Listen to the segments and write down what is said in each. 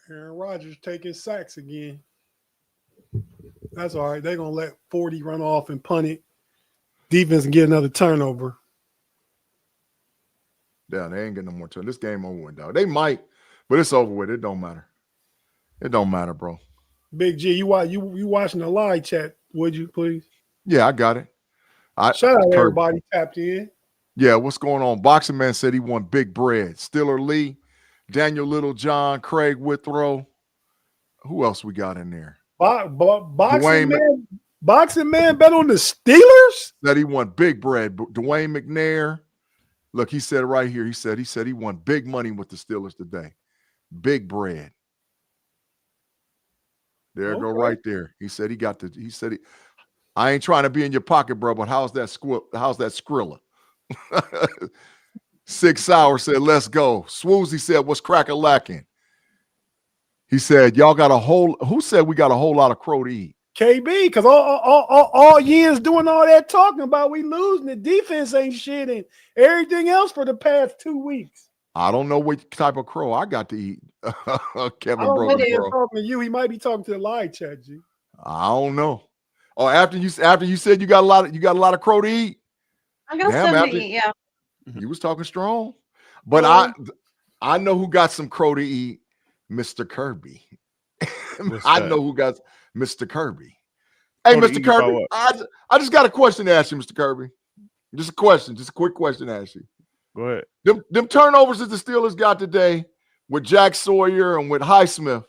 Aaron Rodgers taking sacks again. That's all right. They're going to let 40 run off and punt it. Defense can get another turnover. Yeah, they ain't getting no more turn. This game over with, dog. They might, but it's over with. It don't matter. It don't matter, bro. Big G, you watching the live chat, would you, please? Yeah, I got it. Shout out everybody tapped in. Yeah, what's going on? Boxing Man said he won big bread. Stiller Lee, Daniel Littlejohn, Craig Withrow. Who else we got in there? Boxing Man bet on the Steelers? That he won big bread. Dwayne McNair. Look, he said it right here. He said he won big money with the Steelers today. Big bread. There go right there. He said I ain't trying to be in your pocket, bro, but how's that Skrilla? 6 Sour said, let's go. Swoozy said, what's crack-a-lacking? He said, who said we got a whole lot of crow to eat? KB, because all years doing all that talking about we losing, the defense ain't shit and everything else for the past 2 weeks. I don't know what type of crow I got to eat. Kevin I don't know if he's bro. talking to you. He might be talking to the live chat, G. I don't know. Oh, after you said you got a lot of crow to eat. I got some to eat, yeah. You was talking strong. But I know who got some crow to eat. Mr. Kirby. I know who got Mr. Kirby. Hey, Mr. Kirby, I just got a question to ask you, Mr. Kirby. Just a quick question to ask you. Go ahead. Them turnovers that the Steelers got today with Jack Sawyer and with Highsmith,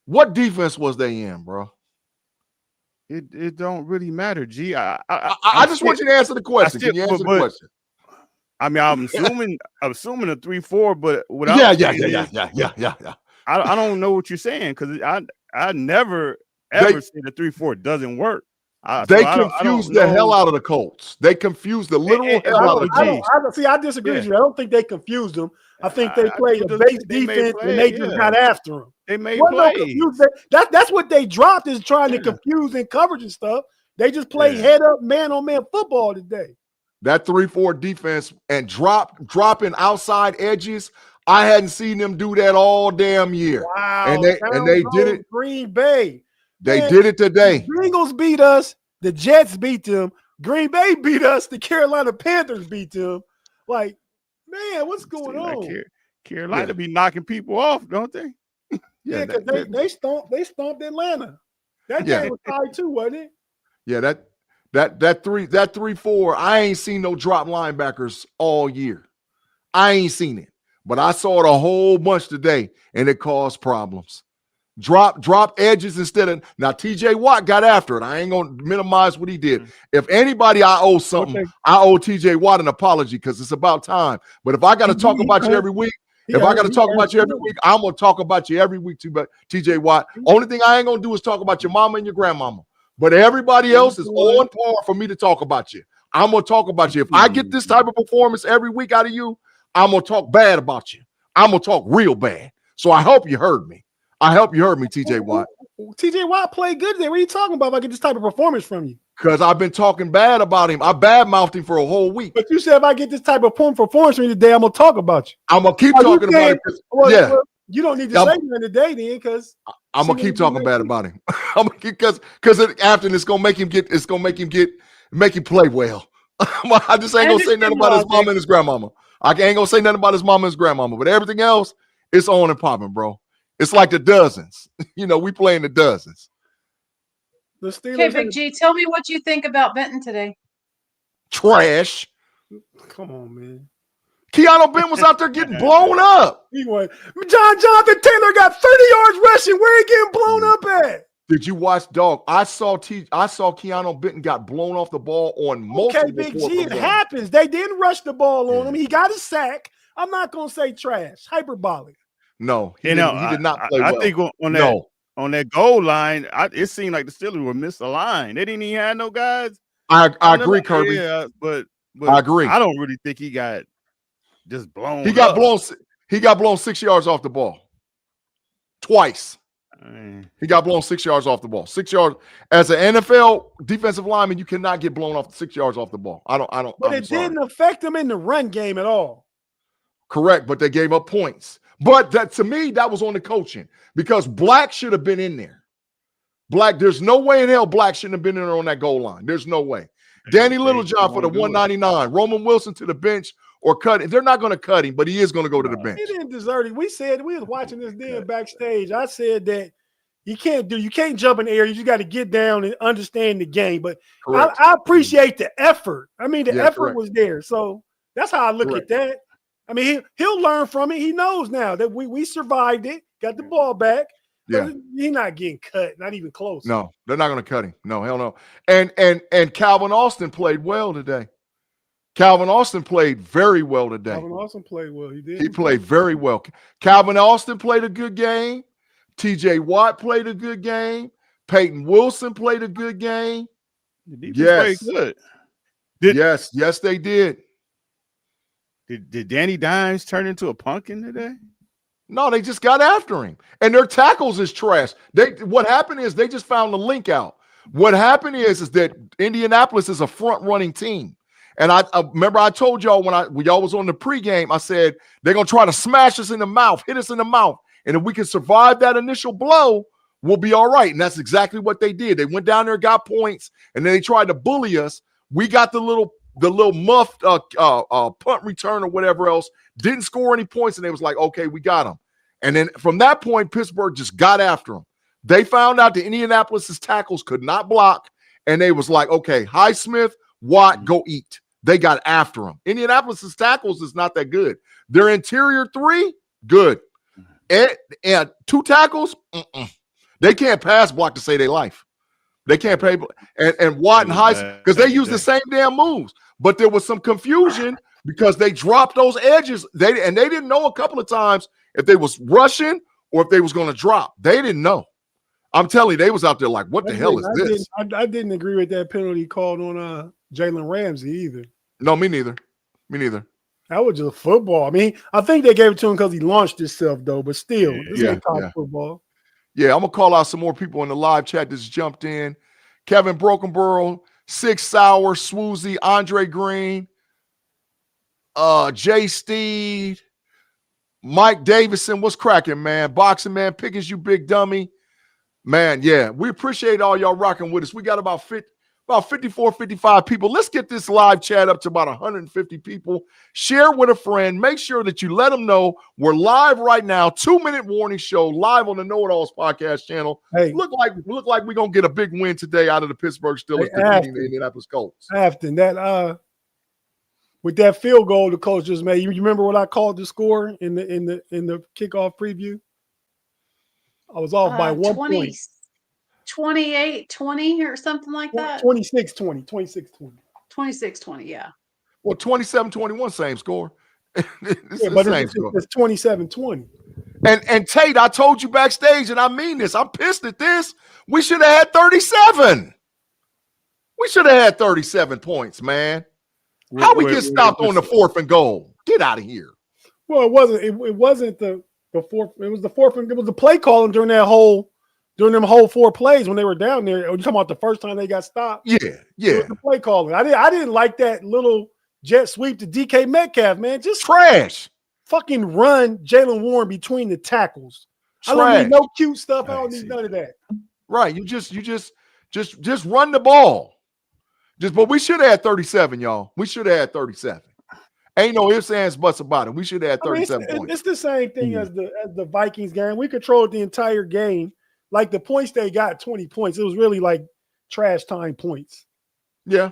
what defense was they in, bro? It don't really matter, G. I just want you to answer the question. Can you answer the question? I mean, I'm assuming a 3-4, but without yeah. I don't know what you're saying because I never ever said the 3-4 doesn't work. They confused the hell out of the Colts. They confused the literal hell out of the Colts. I disagree with you. I don't think they confused them. I think they played a base defense and they just got after them. They made plays. That's what they dropped is trying to confuse in coverage and stuff. They just played head up, man-on-man football today. That 3-4 defense and dropping outside edges, I hadn't seen them do that all damn year. Wow. And they did it. Green Bay. They did it today. The Bengals beat us. The Jets beat them. Green Bay beat us. The Carolina Panthers beat them. Like, man, what's going on? Carolina be knocking people off, don't they? Yeah, because they stomped Atlanta. That game was tied too, wasn't it? Yeah, that 3-4. I ain't seen no drop linebackers all year. I ain't seen it, but I saw it a whole bunch today, and it caused problems. Drop edges instead of now. TJ Watt got after it. I ain't gonna minimize what he did. If anybody I owe something, I owe TJ Watt an apology because it's about time. But if I got to talk about you every week, I'm gonna talk about you every week too. But TJ Watt, only thing I ain't gonna do is talk about your mama and your grandmama. But everybody else is on par for me to talk about you. I'm gonna talk about you. If I get this type of performance every week out of you, I'm gonna talk bad about you. I'm gonna talk real bad. So I hope you heard me. TJ Watt. TJ Watt played good today. What are you talking about if I get this type of performance from you? Because I've been talking bad about him. I badmouthed him for a whole week. But you said if I get this type of performance from you today, I'm going to talk about you. I'm going to keep talking about it. Well, you don't need to say anything today then because I'm going to keep talking bad about him. Because after it's going to make him play well. I just ain't going to say nothing about his mama and his grandmama. I ain't going to say nothing about his mama and his grandmama. But everything else, it's on and popping, bro. It's like the dozens. We playing the dozens. Okay, Big G, tell me what you think about Benton today. Trash. Come on, man. Keanu Benton was out there getting blown up. Jonathan Taylor got 30 yards rushing. Where he getting blown up at? Did you watch, dog? I saw Keanu Benton got blown off the ball on multiple. Okay, Big G, it happens. They didn't rush the ball on him. He got a sack. I'm not going to say trash. Hyperbolic. No, he did not play well. I think on that goal line, it seemed like the Steelers were misaligned. They didn't even have no guys. I agree, Kirby. Yeah, but I agree. I don't really think he got just blown. He got blown 6 yards off the ball. Twice. He got blown 6 yards off the ball. 6 yards. As an NFL defensive lineman, you cannot get blown off 6 yards off the ball. I don't. But it didn't affect him in the run game at all. Correct, but they gave up points. But that to me, that was on the coaching because Black should have been in there. Black, there's no way in hell Black shouldn't have been in there on that goal line. There's no way. Danny Littlejohn for the 199. Roman Wilson to the bench or cut him. They're not going to cut him, but he is going to go to the bench. He didn't deserve it. We said we was watching this then backstage. I said that you can't jump in the air. You just got to get down and understand the game. But I appreciate the effort. I mean, the effort was there. So that's how I look at that. I mean, he'll learn from it. He knows now that we survived it, got the ball back. Yeah, he's not getting cut, not even close. No, they're not going to cut him. No, hell no. And Calvin Austin played well today. Calvin Austin played very well today. Calvin Austin played well. He did. He played very well. Calvin Austin played a good game. TJ Watt played a good game. Peyton Wilson played a good game. Yes. Played good. Yes, they did. Did Danny Dimes turn into a pumpkin today? No, they just got after him. And their tackles is trash. What happened is they just found the link out. What happened is that Indianapolis is a front-running team. And I remember I told y'all when y'all was on the pregame, I said they're going to try to smash us in the mouth, hit us in the mouth. And if we can survive that initial blow, we'll be all right. And that's exactly what they did. They went down there, got points, and then they tried to bully us. We got the little muffed punt return or whatever else, didn't score any points, and they was like, okay, we got them. And then from that point, Pittsburgh just got after them. They found out the Indianapolis's tackles could not block, and they was like, okay, Highsmith, Watt, go eat. They got after them. Indianapolis's tackles is not that good. Their interior three, good. And two tackles, they can't pass block to save their life. They can't pay. And Watt and Highsmith, because they use the same damn moves. But there was some confusion because they dropped those edges. They didn't know a couple of times if they was rushing or if they was going to drop. They didn't know. I'm telling you, they was out there like, what the hell is this? I didn't agree with that penalty called on Jalen Ramsey either. No, me neither. That was just football. I mean, I think they gave it to him because he launched himself, though. But still, this ain't college football. Yeah, I'm going to call out some more people in the live chat that's jumped in. Kevin Brokenborough, Six Sauer, Swoozy, Andre Green, Jay Steed, Mike Davison. What's cracking, man? Boxing Man, Pickens, you big dummy. Man, yeah, we appreciate all y'all rocking with us. We got about 54, 55 people. Let's get this live chat up to about 150 people. Share with a friend. Make sure that you let them know we're live right now. 2-minute warning show live on the Know It Alls podcast channel. Hey, look like we're gonna get a big win today out of the Pittsburgh Steelers defeating the Indianapolis Colts. Afton, that with that field goal the coach just made. You remember what I called the score in the kickoff preview? I was off by 1 point. 28-20 or something like that. 26-20. 26-20, yeah. Well, 27-21, same score. But it's 27-20. And Tate, I told you backstage, and I mean this. I'm pissed at this. We should have had 37. We should have had 37 points, man. How we get stopped on the 4th and goal? Get out of here. Well, it wasn't. It wasn't the fourth. It was the 4th. And it was the play calling during them whole 4 plays when they were down there. You're talking about the first time they got stopped. Yeah. It was the play calling. I didn't like that little jet sweep to DK Metcalf, man. Just trash. Fucking run Jalen Warren between the tackles. Trash. I don't need no cute stuff. I don't need none of that. Right. You just run the ball. But we should have had 37, y'all. We should have had 37. Ain't no ifs, ands, buts about it. We should have had 37 points. It's the same thing as the Vikings game. We controlled the entire game. Like the points they got, 20 points. It was really like trash time points. Yeah.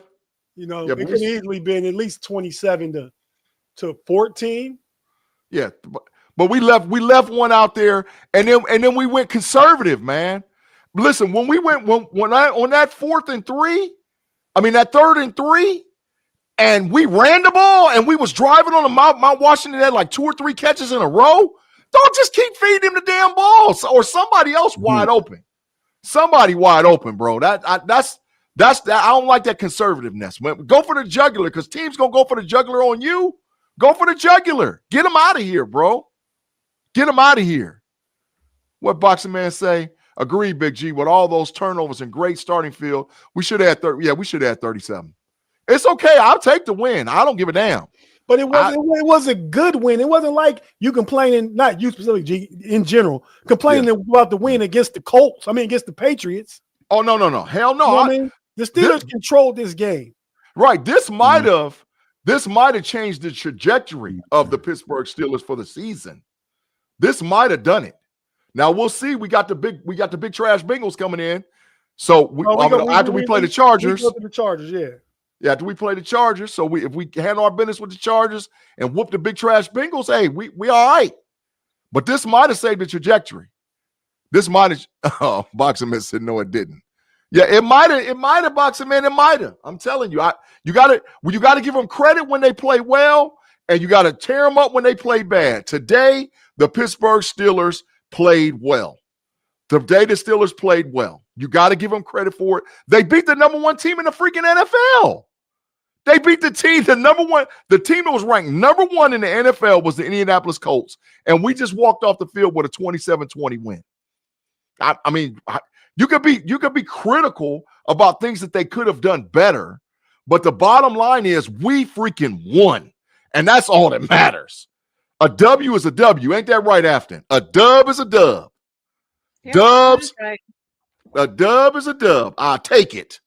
It could have easily been at least 27 to 14. Yeah. But we left one out there, and then we went conservative, man. Listen, when we went on that 4th and 3, that 3rd and 3, and we ran the ball and we was driving on the Mount Washington had like 2 or 3 catches in a row. Don't just keep feeding him the damn balls or somebody else wide open. Somebody wide open, bro. That's I don't like that conservativeness. Go for the jugular because teams gonna go for the jugular on you. Go for the jugular. Get them out of here, bro. Get them out of here. What Boxing Man say? Agree, Big G. With all those turnovers and great starting field, we should have had 30. Yeah, we should have had 37. It's okay. I'll take the win. I don't give a damn. But it was a good win. It wasn't like you complaining, not you specifically, G, in general, complaining about the win against the Colts. I mean, against the Patriots. Oh, no. Hell no. You know I mean? The Steelers controlled this game. Right. This might have changed the trajectory of the Pittsburgh Steelers for the season. This might have done it. Now we'll see. We got the big trash Bengals coming in. So after we play the Chargers. We go to the Chargers, yeah. Yeah, after we play the Chargers, so if we handle our business with the Chargers and whoop the big trash Bengals, hey, we all right. But this might have saved the trajectory. This might have. Boxing Man said no, it didn't. Yeah, it might have. Boxing Man, it might have. I'm telling you, you got to give them credit when they play well, and you got to tear them up when they play bad. Today, the Pittsburgh Steelers played well. Today, the Steelers played well. You got to give them credit for it. They beat the number one team in the freaking NFL. They beat the team that was ranked number one in the NFL was the Indianapolis Colts. And we just walked off the field with a 27-20 win. I mean, you could be critical about things that they could have done better, but the bottom line is we freaking won. And that's all that matters. A W is a W. Ain't that right, Afton? A dub is a dub. Yeah, Dubs. right. A dub is a dub. I'll take it.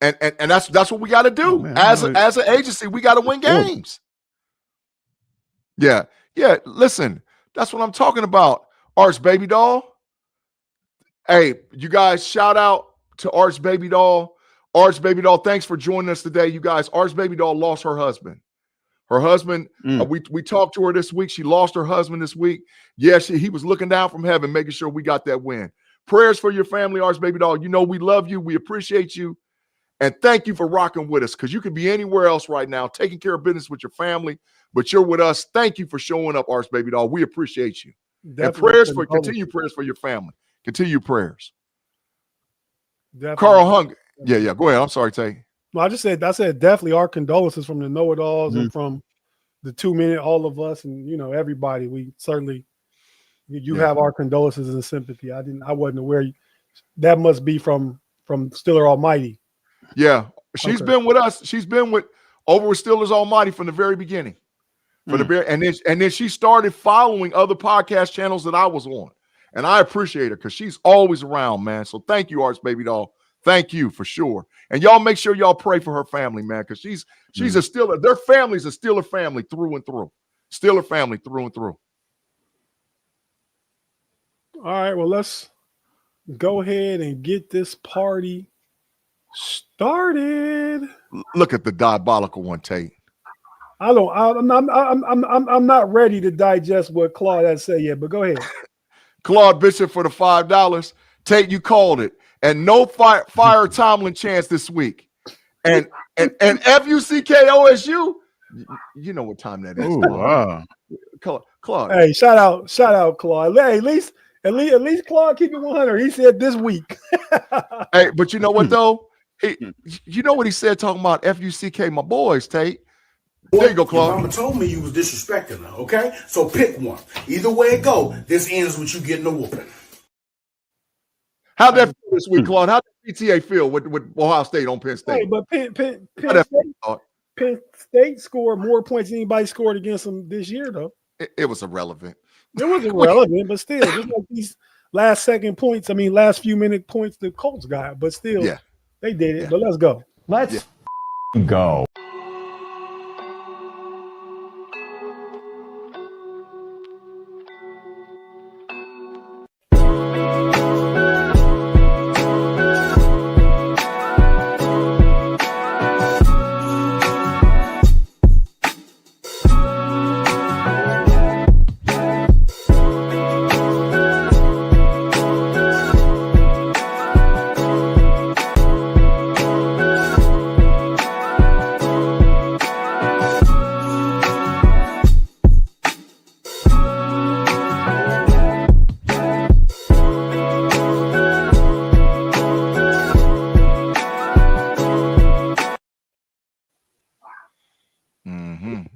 And that's what we got to do. As an agency, we got to win games. Yeah. Listen, that's what I'm talking about. Arch Baby Doll. Hey, you guys, shout out to Arch Baby Doll. Arch Baby Doll, thanks for joining us today. You guys, Arch Baby Doll lost her husband. Her husband, we talked to her this week. She lost her husband this week. Yeah, he was looking down from heaven, making sure we got that win. Prayers for your family, Arch Baby Doll. You know we love you. We appreciate you. And thank you for rocking with us, because you could be anywhere else right now, taking care of business with your family, but you're with us. Thank you for showing up, Arch Baby Doll. We appreciate you. Definitely. And continue prayers for your family. Continue prayers. Definitely. Carl Hung. Yeah. Go ahead. I'm sorry, Tate. No, I said definitely our condolences from the know-it-alls and from the 2 minute, all of us, and everybody. We certainly have our condolences and sympathy. I wasn't aware that must be from Steeler Almighty. Yeah, she's been with us. She's been over with Steelers Almighty from the very beginning. And then she started following other podcast channels that I was on, and I appreciate her because she's always around, man. So thank you, Arch Baby Doll. Thank you for sure. And y'all make sure y'all pray for her family, man, because she's a Steeler. Their family's a Steeler family through and through. Steeler family through and through. All right, well, let's go ahead and get this party started. Look at the diabolical one, Tate. I'm not ready to digest what Claude has said yet, but go ahead. Claude Bishop for the $5. Tate, you called it. And no fire Tomlin chance this week. And FUCK OSU, you know what time that is. Ooh, wow. Claude. Hey, shout out Claude. Hey, at least Claude keep it 100. He said this week. Hey, but you know what though? You know what he said talking about FUCK, my boys, Tate. There you go, Claude. Your mama told me you was disrespecting her, okay? So pick one. Either way it go, this ends with you getting a whooping. How'd that feel this week, Claude? How'd the PTA feel with Ohio State on Penn State? Hey, but Penn State scored more points than anybody scored against them this year, though. It was irrelevant. It was irrelevant, but still, just like these last few minute points the Colts got, but still, they did it. Yeah. But let's go. Let's go.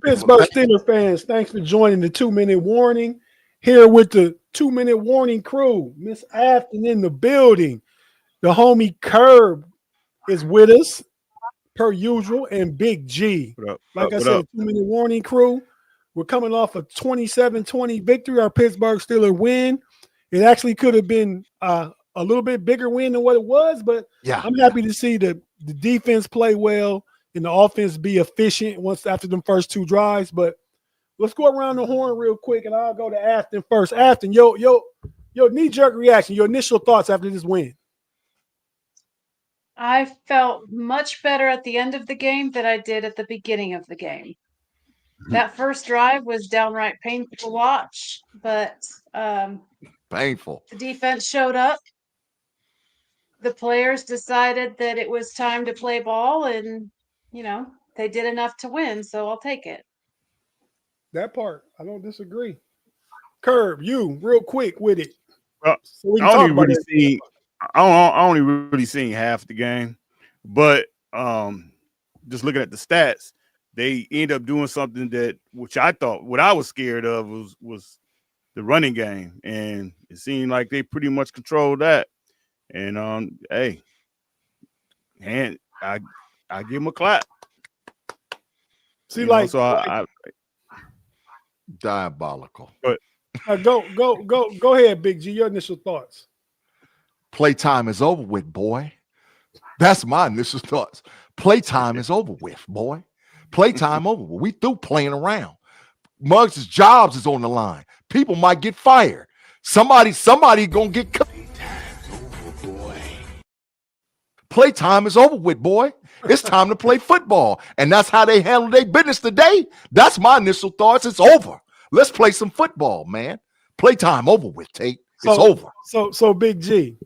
Pittsburgh Steelers fans, thanks for joining the 2 minute warning. Here with the 2 minute warning crew. Miss Afton in the building. The homie Kerb is with us. per usual, and Big G. Like I said, 2-minute warning crew. We're coming off a 27-20 victory. Our Pittsburgh Steelers win. It actually could have been a little bit bigger win than what it was, but I'm happy to see the defense play well and the offense be efficient once after them first 2 drives. But let's go around the horn real quick, and I'll go to Afton first. Afton, your knee-jerk reaction, your initial thoughts after this win. I felt much better at the end of the game than I did at the beginning of the game. That first drive was downright painful to watch, but painful. The defense showed up. The players decided that it was time to play ball, and, they did enough to win, so I'll take it. That part, I don't disagree. Kerb, you real quick with it. So we can talk about it. I only really seen half the game, but just looking at the stats, they end up doing something which I thought, what I was scared of was the running game, and it seemed like they pretty much controlled that. And I give them a clap. See, diabolical. But go ahead, Big G. Your initial thoughts. Playtime is over with, boy. That's my initial thoughts. Playtime is over with, boy. Playtime over with. We through playing around. Muggs' jobs is on the line. People might get fired. Somebody gonna get cut. Playtime is over with, boy. It's time to play football. And that's how they handle their business today. That's my initial thoughts. It's over. Let's play some football, man. Playtime over with, Tate. It's over. So Big G.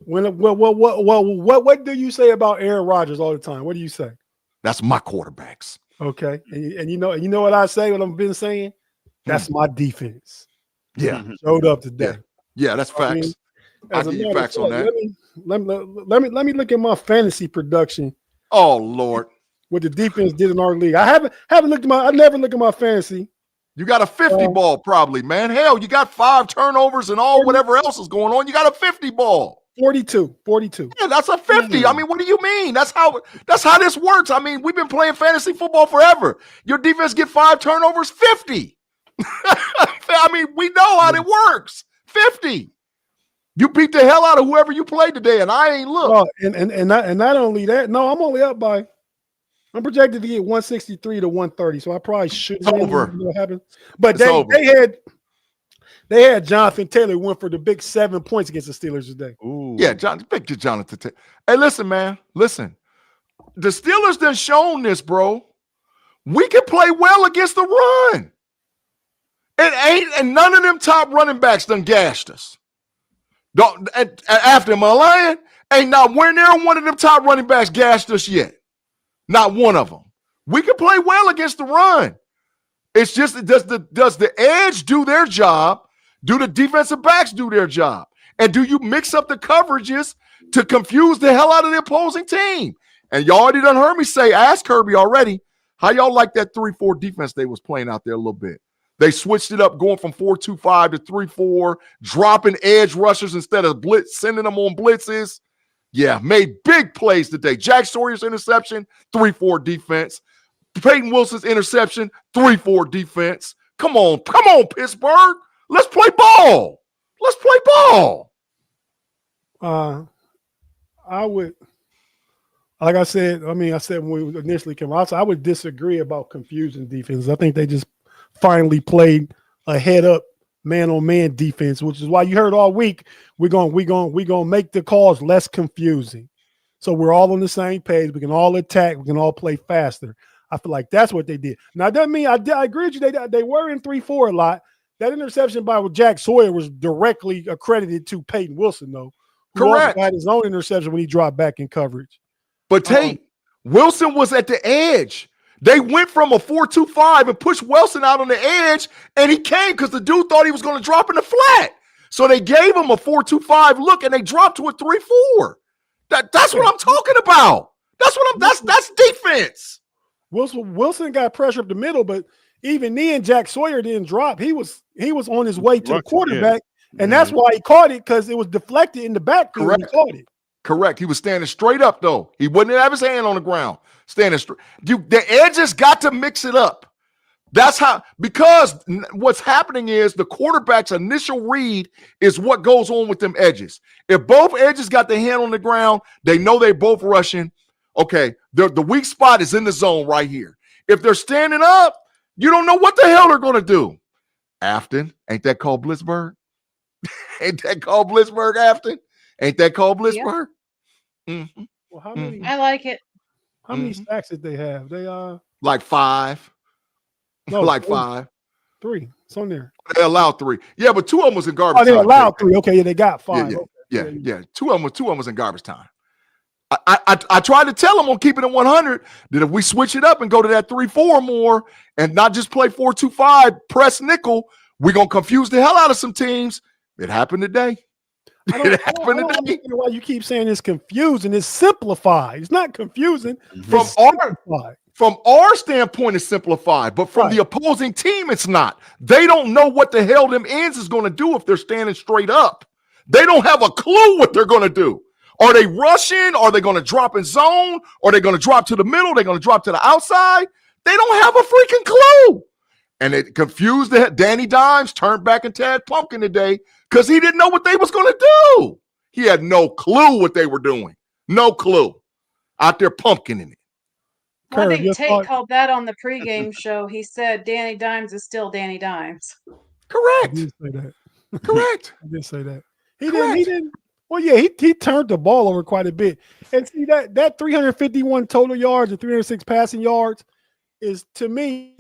What do you say about Aaron Rodgers all the time? What do you say? That's my quarterbacks. Okay. And you know what I say, what I've been saying? That's my defense. Yeah. Showed up today. Yeah, that's facts. I give you facts on that. Let me look at my fantasy production. Oh Lord. What the defense did in our league. I haven't looked at I never look at my fantasy. You got a 50 ball probably, man. Hell, you got 5 turnovers and all whatever else is going on. You got a 50 ball. 42. Yeah, that's a 50. I mean, what do you mean? That's how this works. I mean, we've been playing fantasy football forever. Your defense get 5 turnovers, 50. I mean, we know how it works. 50. You beat the hell out of whoever you played today, and I ain't looked. Oh, and not only that, no, I'm only up by. I'm projected to get 163 to 130, so I probably shouldn't. It's over. What happened? But they had Jonathan Taylor win for the big 7 points against the Steelers today. Ooh. Yeah, big Jonathan Taylor. Hey, listen, man. Listen. The Steelers done shown this, bro. We can play well against the run. And none of them top running backs done gashed us. After my lion, ain't not where near one of them top running backs gashed us yet. Not one of them. We can play well against the run. It's just, does the edge do their job? Do the defensive backs do their job? And do you mix up the coverages to confuse the hell out of the opposing team? And y'all already done heard me say, ask Kirby already, how y'all like that 3-4 defense they was playing out there a little bit? They switched it up, going from 4-2-5 to 3-4, dropping edge rushers instead of blitz, sending them on blitzes. Yeah, made big plays today. Jack Sawyer's interception, 3-4 defense. Peyton Wilson's interception, 3-4 defense. Come on, Pittsburgh. Let's play ball. I would, like I said, I said when we initially came out, I would disagree about confusing defense. I think they just finally played a head-up, man-on-man defense, which is why you heard all week we're gonna make the calls less confusing. So we're all on the same page. We can all attack. We can all play faster. I feel like that's what they did. Now, it doesn't mean I agree with you. They were in 3-4 a lot. That interception by Jack Sawyer was directly accredited to Peyton Wilson, though. Correct. Who had his own interception when he dropped back in coverage. But Tate, Wilson was at the edge. They went from a 4-2-5 and pushed Wilson out on the edge, and he came because the dude thought he was going to drop in the flat. So they gave him a 4-2-5 look, and they dropped to a 3-4. That's what I'm talking about. That's defense. Wilson got pressure up the middle, but even then, Jack Sawyer didn't drop. He was on his way to the quarterback, and that's why he caught it, because it was deflected in the backfield. He caught it. Correct. He was standing straight up, though. He wouldn't have his hand on the ground. Standing straight. The edges got to mix it up. That's how, because what's happening is the quarterback's initial read is what goes on with them edges. If both edges got their hand on the ground, they know they're both rushing. Okay, the weak spot is in the zone right here. If they're standing up, you don't know what the hell they're going to do. Afton, ain't that called Blitzburg? Ain't that called Blitzburg, Afton? Ain't that called Blitzburg? Yeah. Mm-hmm. Well, how many? I like it. How many sacks did they have? They like 5. no, like 3. 5. 3. It's on there. They allowed 3. Yeah, but 2 of them was in garbage time. Oh, they allowed 3. Okay, yeah, they got 5. Yeah, okay. yeah. 2 of them was in garbage time. I tried to tell them on keeping it 100 that if we switch it up and go to that 3-4 more and not just play 4-2-5 press nickel, we're gonna confuse the hell out of some teams. It happened today. I don't understand why you keep saying it's confusing. It's simplified. It's not confusing. From our standpoint, it's simplified, but from the opposing team, it's not. They don't know what the hell them ends is going to do if they're standing straight up. They don't have a clue what they're going to do. Are they rushing? Are they going to drop in zone? Are they going to drop to the middle? They're going to drop to the outside? They don't have a freaking clue. And it confused Danny Dimes turned back in Tad Pumpkin today because he didn't know what they was going to do. He had no clue what they were doing. No clue. Out there pumpkining it. Well, I think Tate called that on the pregame show. He said Danny Dimes is still Danny Dimes. Correct. I did say that. Correct. I did say that. He didn't. Well, yeah, he turned the ball over quite a bit. And see that 351 total yards and 306 passing yards is, to me,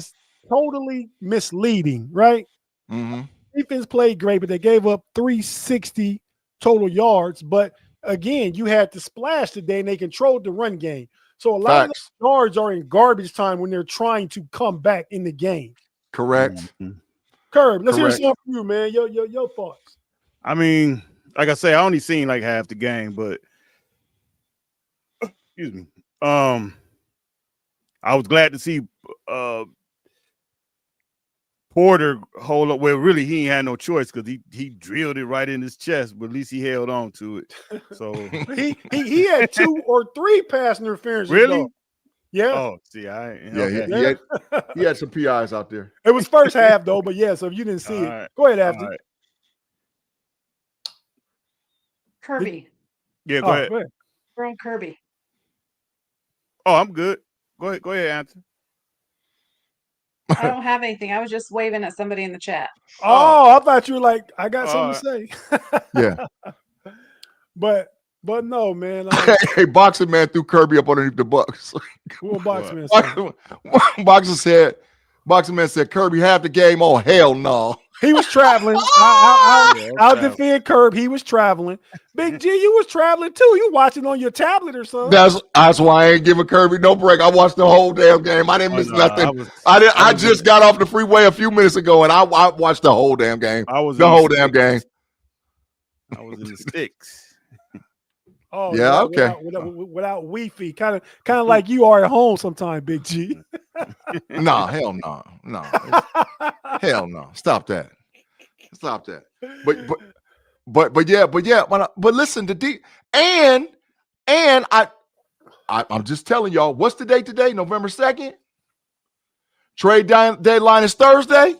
totally misleading, right? Mm-hmm. Defense played great, but they gave up 360 total yards. But again, you had to splash today, and they controlled the run game. So a lot of those yards are in garbage time when they're trying to come back in the game. Correct. Mm-hmm. Kerb, let's hear something from you, man. Your thoughts. I mean, like I say, I only seen like half the game, but excuse me. I was glad to see Porter hold up. Well, really, he ain't had no choice because he drilled it right in his chest, but at least he held on to it. So he had 2 or 3 pass interferences. Really? Though. Yeah. Oh, see, he had some PIs out there. It was first half though, but yeah. So if you didn't see it, right. Go ahead, Afton. Right. Kirby. Yeah, go ahead. We're on Kirby. Oh, I'm good. Go ahead, Anthony. I don't have anything. I was just waving at somebody in the chat. Oh, I thought you were like, I got something to say. Yeah. But no, man. Hey, Boxing Man threw Kirby up underneath the Bucks. What Boxing Man said? Boxing Man said Kirby half the game. Oh, hell no. He was traveling. I'll defend Kerb. He was traveling. Big G, you was traveling too. You watching on your tablet or something. That's why I ain't giving Kirby no break. I watched the whole damn game. I didn't miss nothing. I just got off the freeway a few minutes ago, and I watched the whole damn game. I was in the sticks. Oh yeah, okay. Without Wi-Fi, kind of like you are at home sometimes, Big G. No, hell no. Hell no. Stop that. But listen, I'm just telling y'all, what's the date today? November 2nd. Trade deadline is Thursday.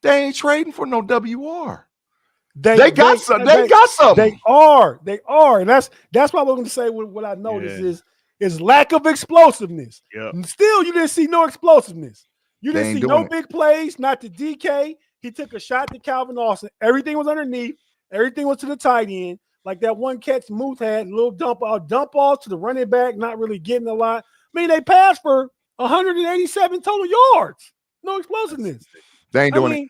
They ain't trading for no WR. They got something. They are. And that's what I was going to say. What I noticed is lack of explosiveness. Yep. And still, you didn't see no explosiveness. You didn't see no it. big plays, not to DK. He took a shot to Calvin Austin. Everything was underneath. Everything was to the tight end. Like that one catch Muth had, little dump off to the running back, not really getting a lot. I mean, they passed for 187 total yards. No explosiveness. They ain't doing it.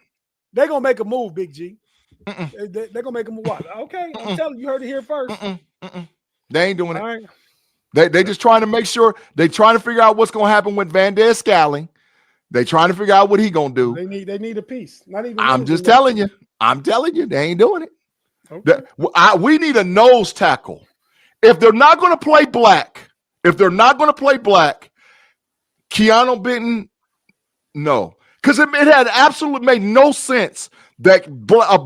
They're going to make a move, Big G. They're going to make a move. Okay, I'm telling you, heard it here first. They ain't doing it. All right. They just trying to make sure. They trying to figure out what's going to happen with Van Der Scally. They trying to figure out what he going to do. They need a piece. Not even. I'm just telling you. They ain't doing it. Okay. We need a nose tackle. If they're not going to play black, Keanu Benton, no. Because it had absolutely made no sense that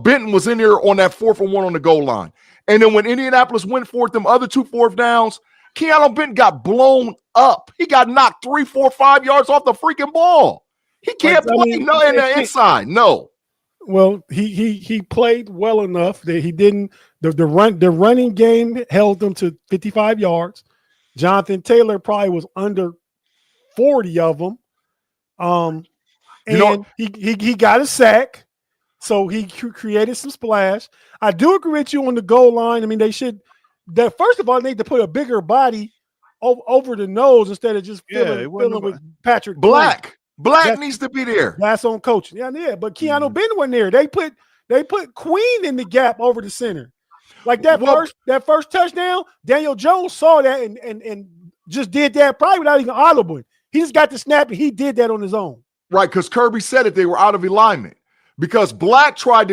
Benton was in there on that 4th and 1 on the goal line. And then when Indianapolis went for it, them other 2 4th downs, Keanu Benton got blown up. He got knocked 3, 4, 5 yards off the freaking ball. He can't play in the inside. No. Well, he played well enough that he didn't. The running game held them to 55 yards. Jonathan Taylor probably was under 40 of them. And he got a sack, so he created some splash. I do agree with you on the goal line. I mean, they should. First of all, they need to put a bigger body over the nose instead of just filling with Patrick Black. Black needs to be there. That's on coaching. Yeah. But Keanu Benton wasn't there. They put Queen in the gap over the center. Like that first touchdown, Daniel Jones saw that and just did that probably without even audible. He just got the snap and he did that on his own. Right, because Kirby said it, they were out of alignment. Because Benton tried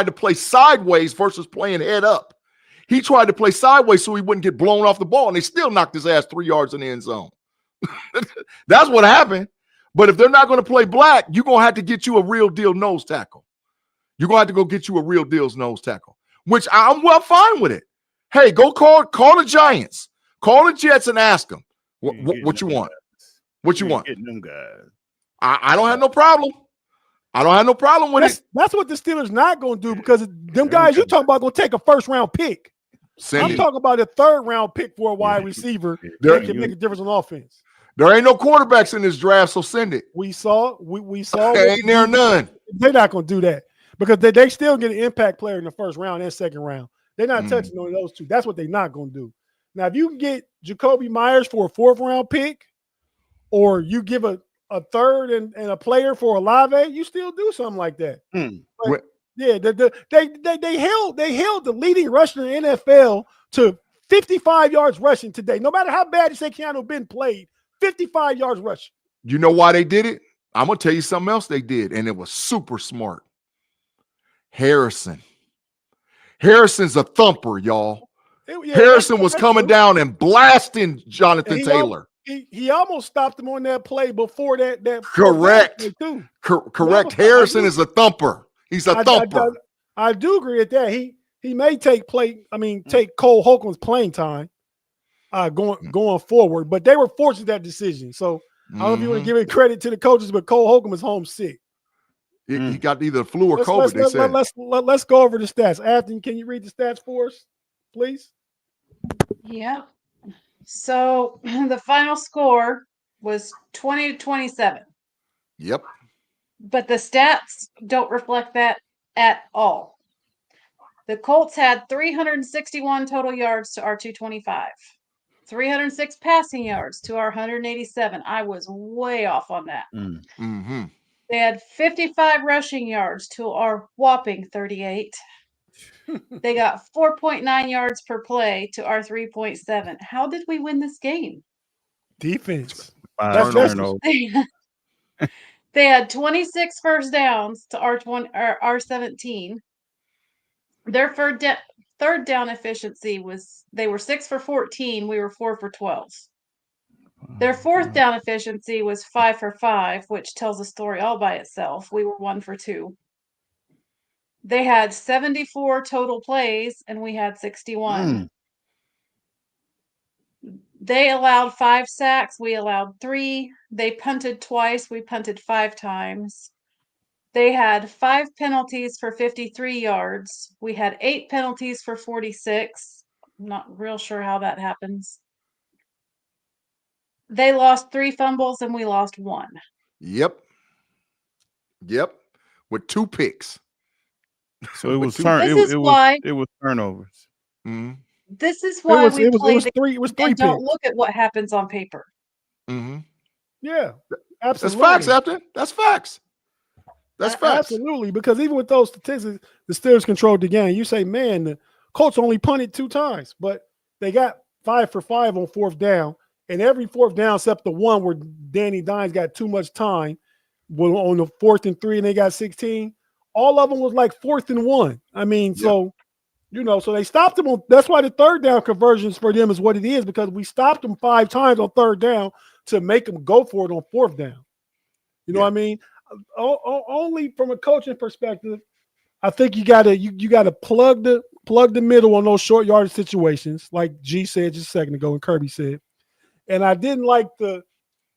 to play sideways versus playing head up. He tried to play sideways so he wouldn't get blown off the ball, and they still knocked his ass 3 yards in the end zone. That's what happened. But if they're not going to play Black, you're going to have to get you a real deal nose tackle. You're going to have to go get you a real deal nose tackle, which I'm well fine with it. Hey, go call the Giants. Call the Jets and ask them what you want. What you want? Getting them guys. I don't have no problem. I don't have no problem with it. That's what the Steelers not going to do because them guys you talking about going to take a first-round pick. I'm talking about a 3rd-round pick for a wide receiver that can make a difference on offense. There ain't no quarterbacks in this draft, so send it. We saw. Ain't there none. They're not going to do that because they still get an impact player in the 1st round and 2nd round. They're not touching on those two. That's what they're not going to do. Now, if you can get Jacoby Myers for a 4th-round pick, or you give a 3rd and a player for Olave, you still do something like that. But, yeah, they held the leading rusher in the NFL to 55 yards rushing today. No matter how bad you say Keanu Benton played, 55 yards rushing. You know why they did it? I'm going to tell you something else they did, and it was super smart. Harrison's a thumper, y'all. Harrison was coming down and blasting Jonathan Taylor. He almost stopped him on that play before that. Correct. Correct. Harrison is a thumper. He's a thumper. I do agree with that. He may take Cole Holcomb's playing time going forward, but they were forced to that decision. So I don't know if you want to give it credit to the coaches, but Cole Holcomb is home sick. He got either flu or COVID. Let's go over the stats. Afton, can you read the stats for us, please? Yeah. So the final score was 20-27. Yep. But the stats don't reflect that at all. The Colts had 361 total yards to our 225, 306 passing yards to our 187. I was way off on that. Mm-hmm. They had 55 rushing yards to our whopping 38. They got 4.9 yards per play to our 3.7. How did we win this game? Defense. They had 26 first downs to our 17. Their third down efficiency was they were 6 for 14. We were 4 for 12. Their 4th down efficiency was 5 for 5, which tells a story all by itself. We were 1 for 2. They had 74 total plays, and we had 61. They allowed 5 sacks. We allowed 3. They punted twice. We punted 5 times. They had 5 penalties for 53 yards. We had 8 penalties for 46. I'm not real sure how that happens. They lost 3 fumbles, and we lost 1. Yep. With 2 picks. So it was it was turnovers. Mm-hmm. This is why we play it was 3 and don't picks. look at what happens on paper. Mm-hmm. Yeah, absolutely. That's facts, Afton. That's facts. That's facts. Absolutely, because even with those statistics, the Steelers controlled the game. You say, man, the Colts only punted 2 times, but they got 5 for 5 on 4th down, and every 4th down except the one where Danny Dimes got too much time on the 4th and 3, and they got 16. All of them was like 4th and 1. I mean, so so they stopped them on. That's why the 3rd down conversions for them is what it is, because we stopped them 5 times on 3rd down to make them go for it on 4th down. You know what I mean? Only from a coaching perspective, I think you gotta plug the middle on those short yardage situations, like G said just a second ago and Kirby said. And I didn't like the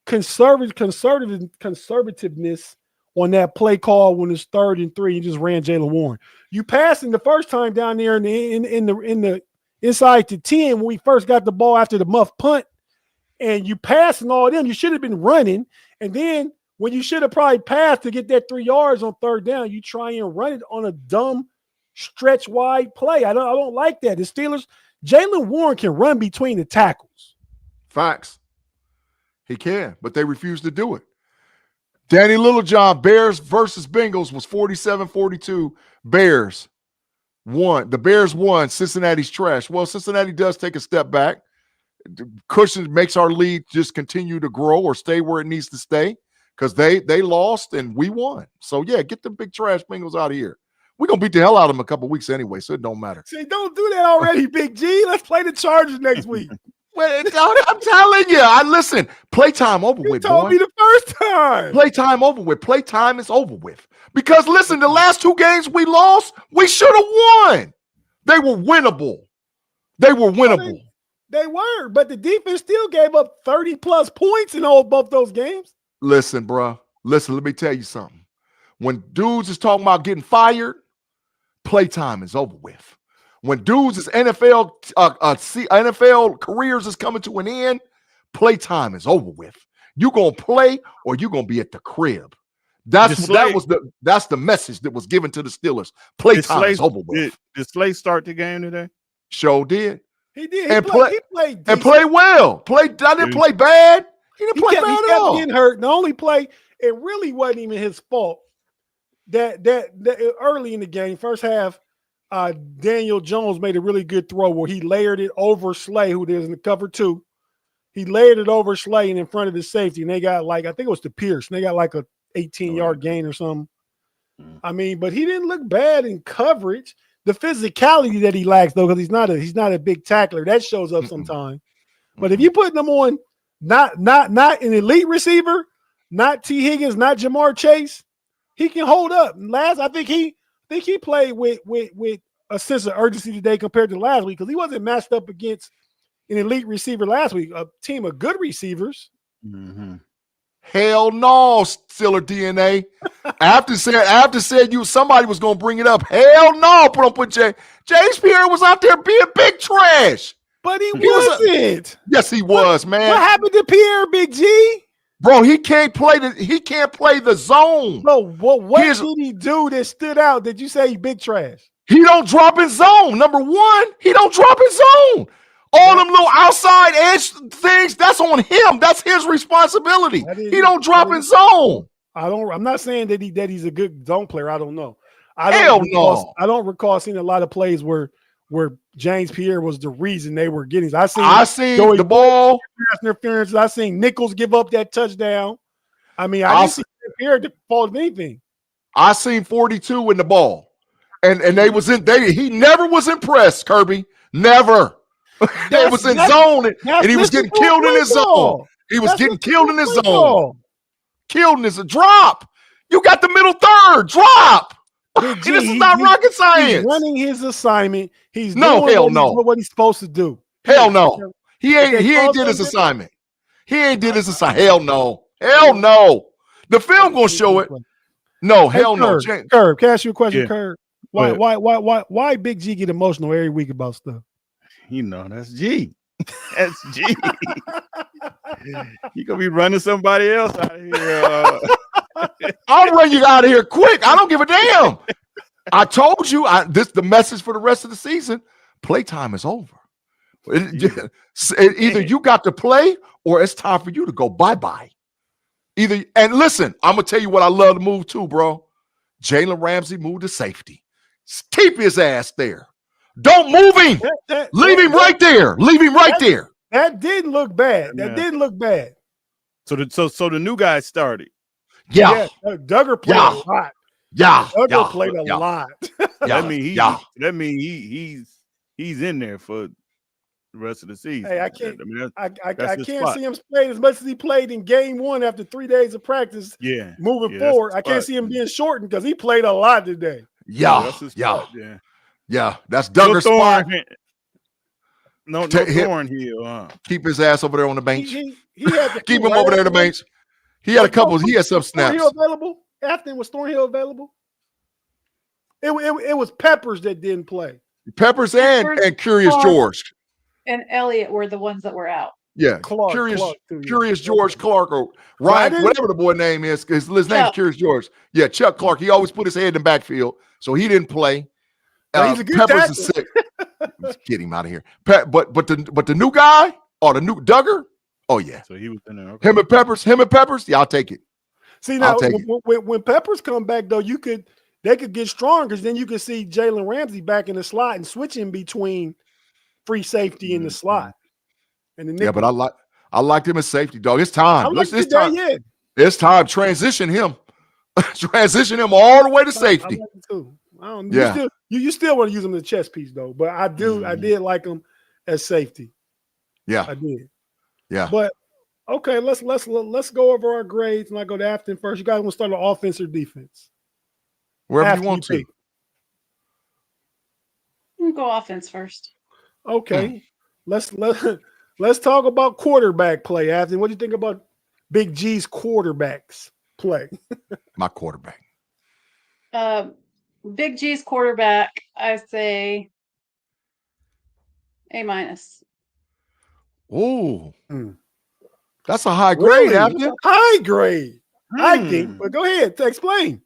conservativeness on that play call when it's 3rd and 3. You just ran Jaylen Warren. You passing the first time down there in the inside to 10 when we first got the ball after the muff punt, and you passing all them. You should have been running, and then when you should have probably passed to get that 3 yards on 3rd down, you try and run it on a dumb stretch wide play. I don't like that. The Steelers, Jaylen Warren can run between the tackles. Facts. He can, but they refuse to do it. Danny Littlejohn, Bears versus Bengals was 47-42. Bears won. The Bears won. Cincinnati's trash. Well, Cincinnati does take a step back. Cushion makes our lead just continue to grow or stay where it needs to stay because they lost and we won. So, yeah, get the big trash Bengals out of here. We're going to beat the hell out of them a couple weeks anyway, so it don't matter. See, don't do that already, Big G. Let's play the Chargers next week. Well, I'm telling you, listen. Playtime over with, boy. You told me the first time. Playtime over with. Playtime is over with. Because, listen, the last 2 games we lost, we should have won. They were winnable. They were winnable. They were, but the defense still gave up 30-plus points in both those games. Listen, bro. Listen, let me tell you something. When dudes is talking about getting fired, playtime is over with. When dudes is NFL careers is coming to an end, playtime is over with. You gonna play or you gonna be at the crib. That's the message that was given to the Steelers. Playtime is over with. Did Slay start the game today? Sure did. He did. He played well. I didn't play bad. He didn't play bad at all. He kept getting hurt. The only play, it really wasn't even his fault. That early in the game, first half, Daniel Jones made a really good throw where he layered it over Slay, who is in the cover 2. He layered it over Slay and in front of the safety, and they got I think it was to Pierce, and they got like a 18-yard gain or something. I mean, but he didn't look bad in coverage. The physicality that he lacks, though, because he's not a big tackler, that shows up sometimes. But if you put them on not an elite receiver, not T. Higgins, not Jamar Chase, he can hold up. I think he played with a sense of urgency today compared to last week because he wasn't matched up against an elite receiver last week, a team of good receivers. Mm-hmm. Hell no, Steeler DNA. After said somebody was gonna bring it up. Hell no, James Pierre was out there being big trash. But he wasn't. Yes, he was, man. What happened to Pierre, Big G? Bro, he can't play the zone. No, what did he do that stood out that you say he big trash? He don't drop his zone. Number one, he don't drop his zone. All them little outside edge things, that's on him. That's his responsibility. He don't drop his zone. I'm not saying that he's a good zone player. I don't know. I don't recall seeing a lot of plays where James Pierre was the reason they were getting. I seen the ball interference. I seen Nichols give up that touchdown. I mean, I didn't see Pierre to fault of anything. I seen 42 in the ball, and he never was impressed. Kirby never. They was in zone, and he was getting killed in his zone. He was getting killed in his zone. Killed in his drop. You got the middle third drop. This is not rocket science. He's running his assignment. He's doing what he's supposed to do. Hell no. He ain't did his assignment. He ain't did his assignment. Hell no. Hell no. The film gonna show it. No, hell no. Kerb, can I ask you a question, Kerb? Why Big G get emotional every week about stuff? You know, that's G. That's G. You gonna be running somebody else out of here. I'll run you out of here quick. I don't give a damn. I told you the message for the rest of the season. Playtime is over. Either you got to play or it's time for you to go bye-bye. And listen, I'm gonna tell you what I love to move to, bro. Jalen Ramsey moved to safety. Keep his ass there. Don't move him. Leave him right there. Leave him right there. That didn't look bad. So the new guy started. Yeah. Duggar played a lot. Yeah. Duggar played a lot. That mean he's in there for the rest of the season. Hey, I can't. I mean, I that's his can't spot. see him playing as much as he played in game 1 after 3 days of practice. Yeah, moving that's forward, his I can't spot. see him being shortened because he played a lot today. That's his spot. Yeah. That's Duggar's spot. No Thornhill. Keep his ass over there on the bench. He had the Keep flu, him right? over there on the bench. He had a couple. He had some snaps. Thornhill available? Afton, was Thornhill available? It was Peppers that didn't play. Peppers and Curious George and Elliott were the ones that were out. Yeah, Clark, Curious George Clark or Ryan, whatever the boy name is, because his name's Curious George. Yeah, Chuck Clark. He always put his head in the backfield, so he didn't play. He's a good Peppers is sick. Get him out of here. But the new guy or the new Duggar? Oh yeah. So he was in there. Okay. Him and Peppers. Yeah, I'll take it. See now, when Peppers come back though, they could get stronger because then you can see Jalen Ramsey back in the slot and switching between free safety in the slot. And yeah, but I liked him as safety, dog. It's time. It's time. Yeah. It's time. Transition him. Transition him all the way to safety. I like it too. You still want to use him as a chess piece though, but I did like him as safety. Yeah, I did. Yeah, but okay, let's go over our grades and I go to Afton first. You guys want to start on offense or defense? Wherever you want to. We'll go offense first. Okay, let's talk about quarterback play. Afton, what do you think about Big G's quarterbacks play? My quarterback. Big G's quarterback, I say A-. Oh, that's a high grade, really? Afton. High grade, I think. But go ahead, explain.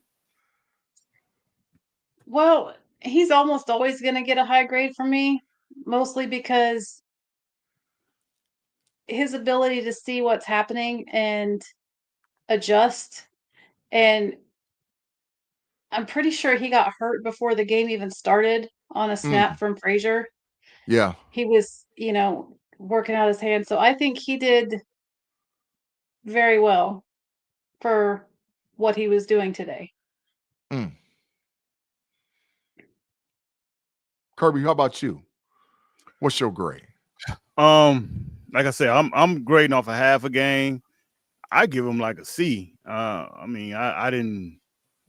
Well, he's almost always going to get a high grade from me, mostly because his ability to see what's happening and adjust. And I'm pretty sure he got hurt before the game even started on a snap from Frazier. Yeah. He was, working out his hand. So I think he did very well for what he was doing today. Kirby, how about you? What's your grade? Like I said, I'm grading off a half a game. I give him like a C. I mean, I didn't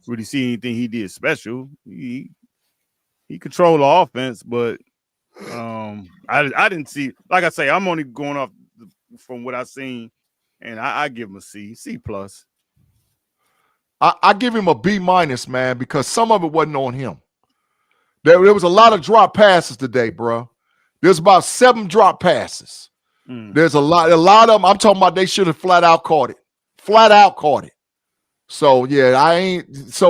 really see anything he did special. He controlled the offense, but I didn't see. Like I say, I'm only going off from what I've seen, and I give him a C plus. I give him a B minus, man, because some of it wasn't on him. There was a lot of drop passes today, bro. There's about 7 drop passes. There's a lot of them. I'm talking about they should have flat out caught it. So yeah,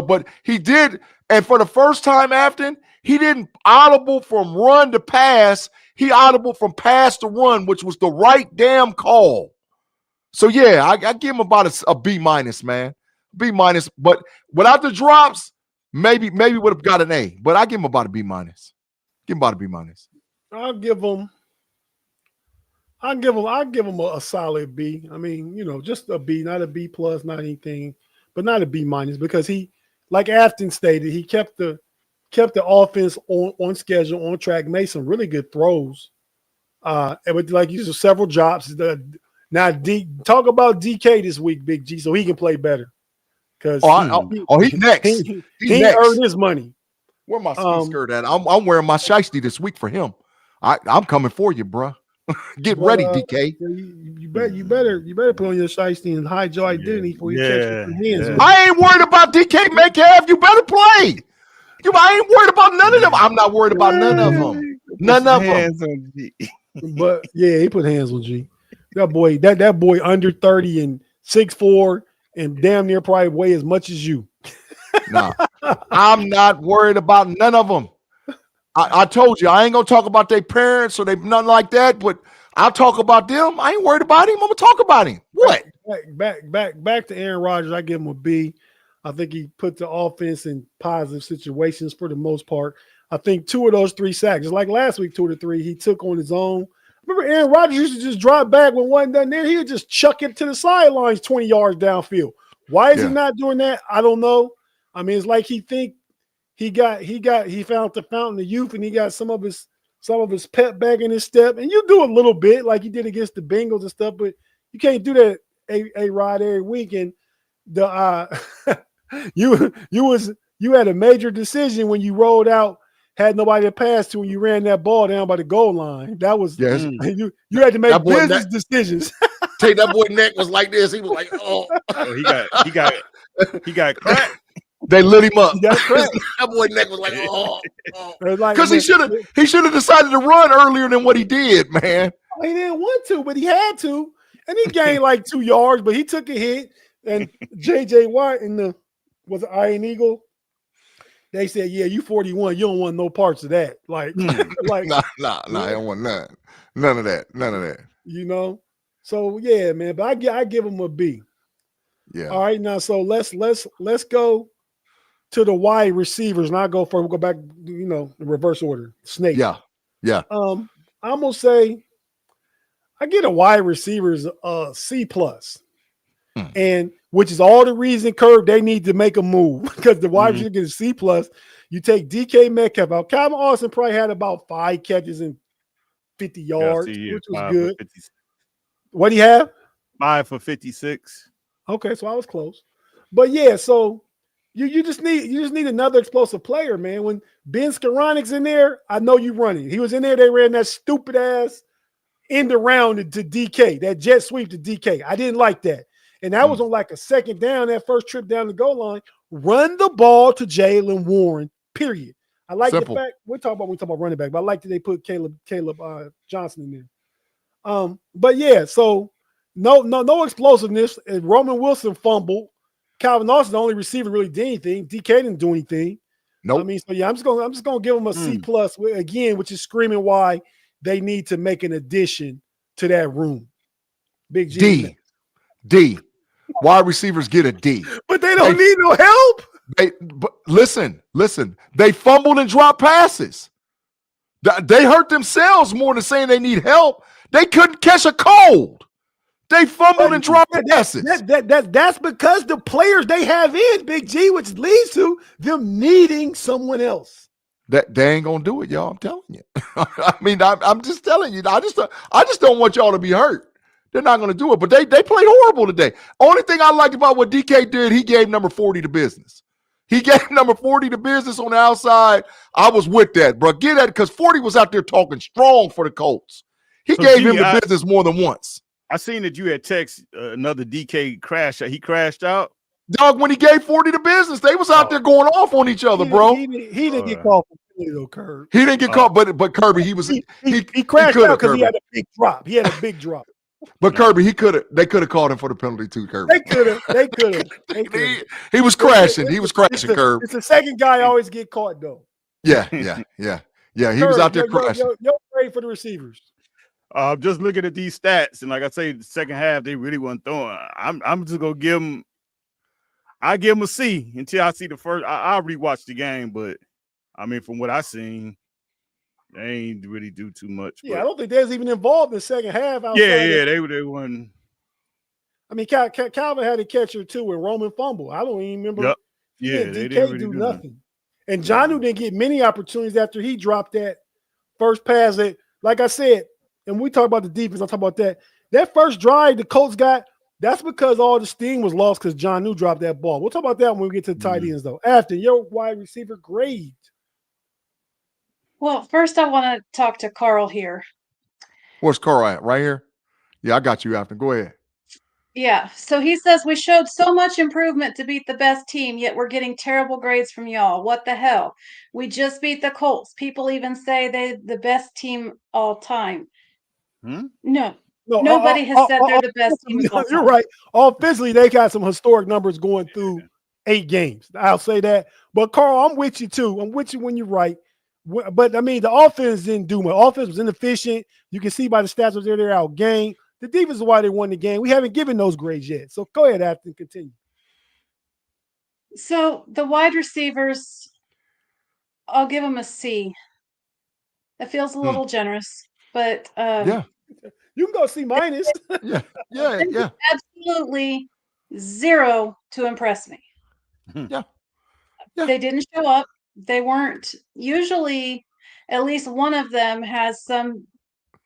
but he did. And for the first time, Afton, he didn't audible from run to pass. He audible from pass to run, which was the right damn call. So yeah, I give him about a B minus, man. B minus, but without the drops, maybe would have got an A. But I give him about a B minus. I'll give him a solid B. I mean, just a B, not a B plus, not anything, but not a B minus because he, like Afton stated, he kept the offense on schedule, on track, made some really good throws. And with like you said, several drops. Now talk about DK this week, Big G, so he can play better. Because he's next. He earned his money. Where my ski skirt at? I'm wearing my shiesty this week for him. I'm coming for you, bro. Get ready, DK. You better put on your shiesty and hide your identity before you catch your hands. Yeah. I ain't worried about DK Metcalf. You better play. I ain't worried about none of them. I'm not worried about none of them. None of them. But yeah, he put hands on G. That boy under 30 and 6'4" and damn near probably weigh as much as you. Nah, I'm not worried about none of them. I told you I ain't gonna talk about their parents or they nothing like that, but I'll talk about them. I ain't worried about him. I'm gonna talk about him. What? Back to Aaron Rodgers. I give him a B. I think he put the offense in positive situations for the most part. I think 2 of those 3 sacks, just like last week, 2 of the 3, he took on his own. Remember Aaron Rodgers used to just drop back when one done there. He would just chuck it to the sidelines 20 yards downfield. Why is he not doing that? I don't know. I mean, it's like he found the fountain of youth and he got some of his some of his pep back in his step, and you do a little bit like you did against the Bengals and stuff, but you can't do that A-Rod every week. And the you had a major decision when you rolled out, had nobody to pass to, when you ran that ball down by the goal line. That was you had to make business decisions. Tate, that boy neck was like this. He was like, oh he got cracked. They lit him up. He got cracked. That boy neck was like, oh. Because he should have decided to run earlier than what he did, man. He didn't want to, but he had to. And he gained like 2 yards, but he took a hit. And J.J. Watt was it Iron Eagle? They said, yeah, you 41. You don't want no parts of that. Like, nah, I don't want none. None of that. You know? So yeah, man. But I give him a B. Yeah. All right, now so let's go to the wide receivers, and I'll go first. We'll go back, the reverse order. Snake. Yeah. I'm gonna say I get a wide receivers C+. And which is all the reason, Kerb, they need to make a move, because the wide receiver gets a C+. You take DK Metcalf out. Calvin Austin probably had about 5 catches and 50 yards, which was good. What do you have? 5 for 56. Okay, so I was close. But yeah, so you just need another explosive player, man. When Ben Skoranic's in there, I know you running. He was in there, they ran that stupid ass end around to DK, that jet sweep to DK. I didn't like that. And that was on like a second down, that first trip down the goal line. Run the ball to Jaylen Warren, period. I like the fact we talk about running back, but I like that they put Caleb Johnson in there. But yeah, so no explosiveness. And Roman Wilson fumbled. Calvin Austin, the only receiver, really did anything. DK didn't do anything. Nope. I mean, so yeah, I'm just gonna give them a C+ again, which is screaming why they need to make an addition to that room. Big G. D. Wide receivers get a D. But they don't need no help. But listen. They fumbled and dropped passes. They hurt themselves more than saying they need help. They couldn't catch a cold. They fumbled and dropped passes. That's because the players they have in, Big G, which leads to them needing someone else. That they ain't gonna do it, y'all. I'm telling you. I mean, I'm just telling you. I just don't want y'all to be hurt. They're not going to do it, but they played horrible today. Only thing I liked about what DK did, he gave number 40 the business. He gave number 40 the business on the outside. I was with that, bro. Get at it, because 40 was out there talking strong for the Colts. He gave him the business more than once. I seen that you had text another DK crash. He crashed out. Dog, when he gave 40 the business, they was out there going off on each other, bro. He didn't get caught for though, Kerb. He didn't get caught, but Kirby, he crashed out because he had a big drop. He had a big drop. But Kirby, they could have called him for the penalty too, Kirby. They could have. He was crashing. He was crashing, Kirby. It's the second guy always get caught though. Yeah. He was out there crashing. You're ready for the receivers. Just looking at these stats, and like I say, the second half they really wasn't throwing. I'm just gonna give them. I give them a C until I see the first. I'll rewatch the game, but I mean, from what I seen, they ain't really do too much. Yeah, I don't think they was even involved in the second half. They won. I mean, Calvin had a catch or two and Roman fumble. I don't even remember. Yep. Yeah, they didn't really do nothing. And Jonnu didn't get many opportunities after he dropped that first pass. That, like I said, and we talk about the defense, I'll talk about that. That first drive the Colts got, that's because all the steam was lost because Jonnu dropped that ball. We'll talk about that when we get to the tight ends, though. Afton, your wide receiver grade. Well, first I want to talk to Carl here. Where's Carl at? Right here? Yeah, I got you, Afton. Go ahead. Yeah, so he says we showed so much improvement to beat the best team, yet we're getting terrible grades from y'all. What the hell? We just beat the Colts. People even say they're the best team all time. No, nobody has said they're the best team all time. You're right. Offensively, they got some historic numbers going through 8 games. I'll say that. But, Carl, I'm with you, too. I'm with you when you're right. But, I mean, the offense didn't do much. Offense was inefficient. You can see by the stats they're outgained. The defense is why they won the game. We haven't given those grades yet. So go ahead, Afton, continue. So the wide receivers, I'll give them a C. It feels a little generous, but yeah, you can go C minus. yeah. Absolutely zero to impress me. Yeah. They didn't show up. They weren't usually. at least one of them has some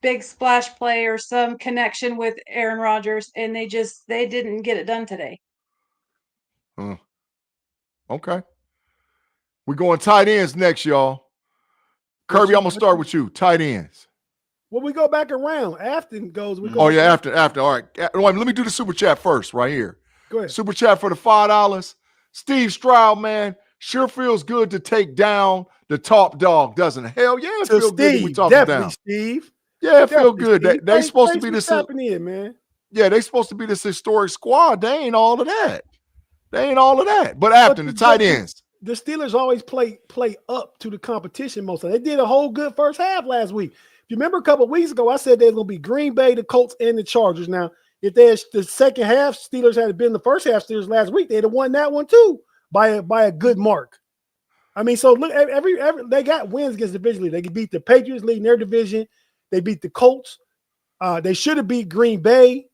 big splash play or some connection with Aaron Rodgers, and they didn't get it done today. Okay. We're going tight ends next, y'all. Kirby, I'm going to start with you. Tight ends. Well, we go back around. Afton goes. Afton. All right. Let me do the super chat first right here. Go ahead. Super chat for the $5. Steve Stroud, man, sure feels good to take down the top dog, doesn't it? Hell yeah, it feels good when we talk them down. Steve. Yeah, it feels good. They supposed to be this. Man. Yeah, they supposed to be this historic squad. They ain't all of that. But Afton, the tight ends. The Steelers always play up to the competition most of the time. They did a whole good first half last week. If you remember a couple of weeks ago, I said they're going to be Green Bay, the Colts, and the Chargers. Now, if there's the second half, Steelers had been the first half Steelers last week, they'd have won that one too by a good mark. I mean, so look, every they got wins against division leaders. They could beat the Patriots leading their division. They beat the Colts. They should have beat Green Bay.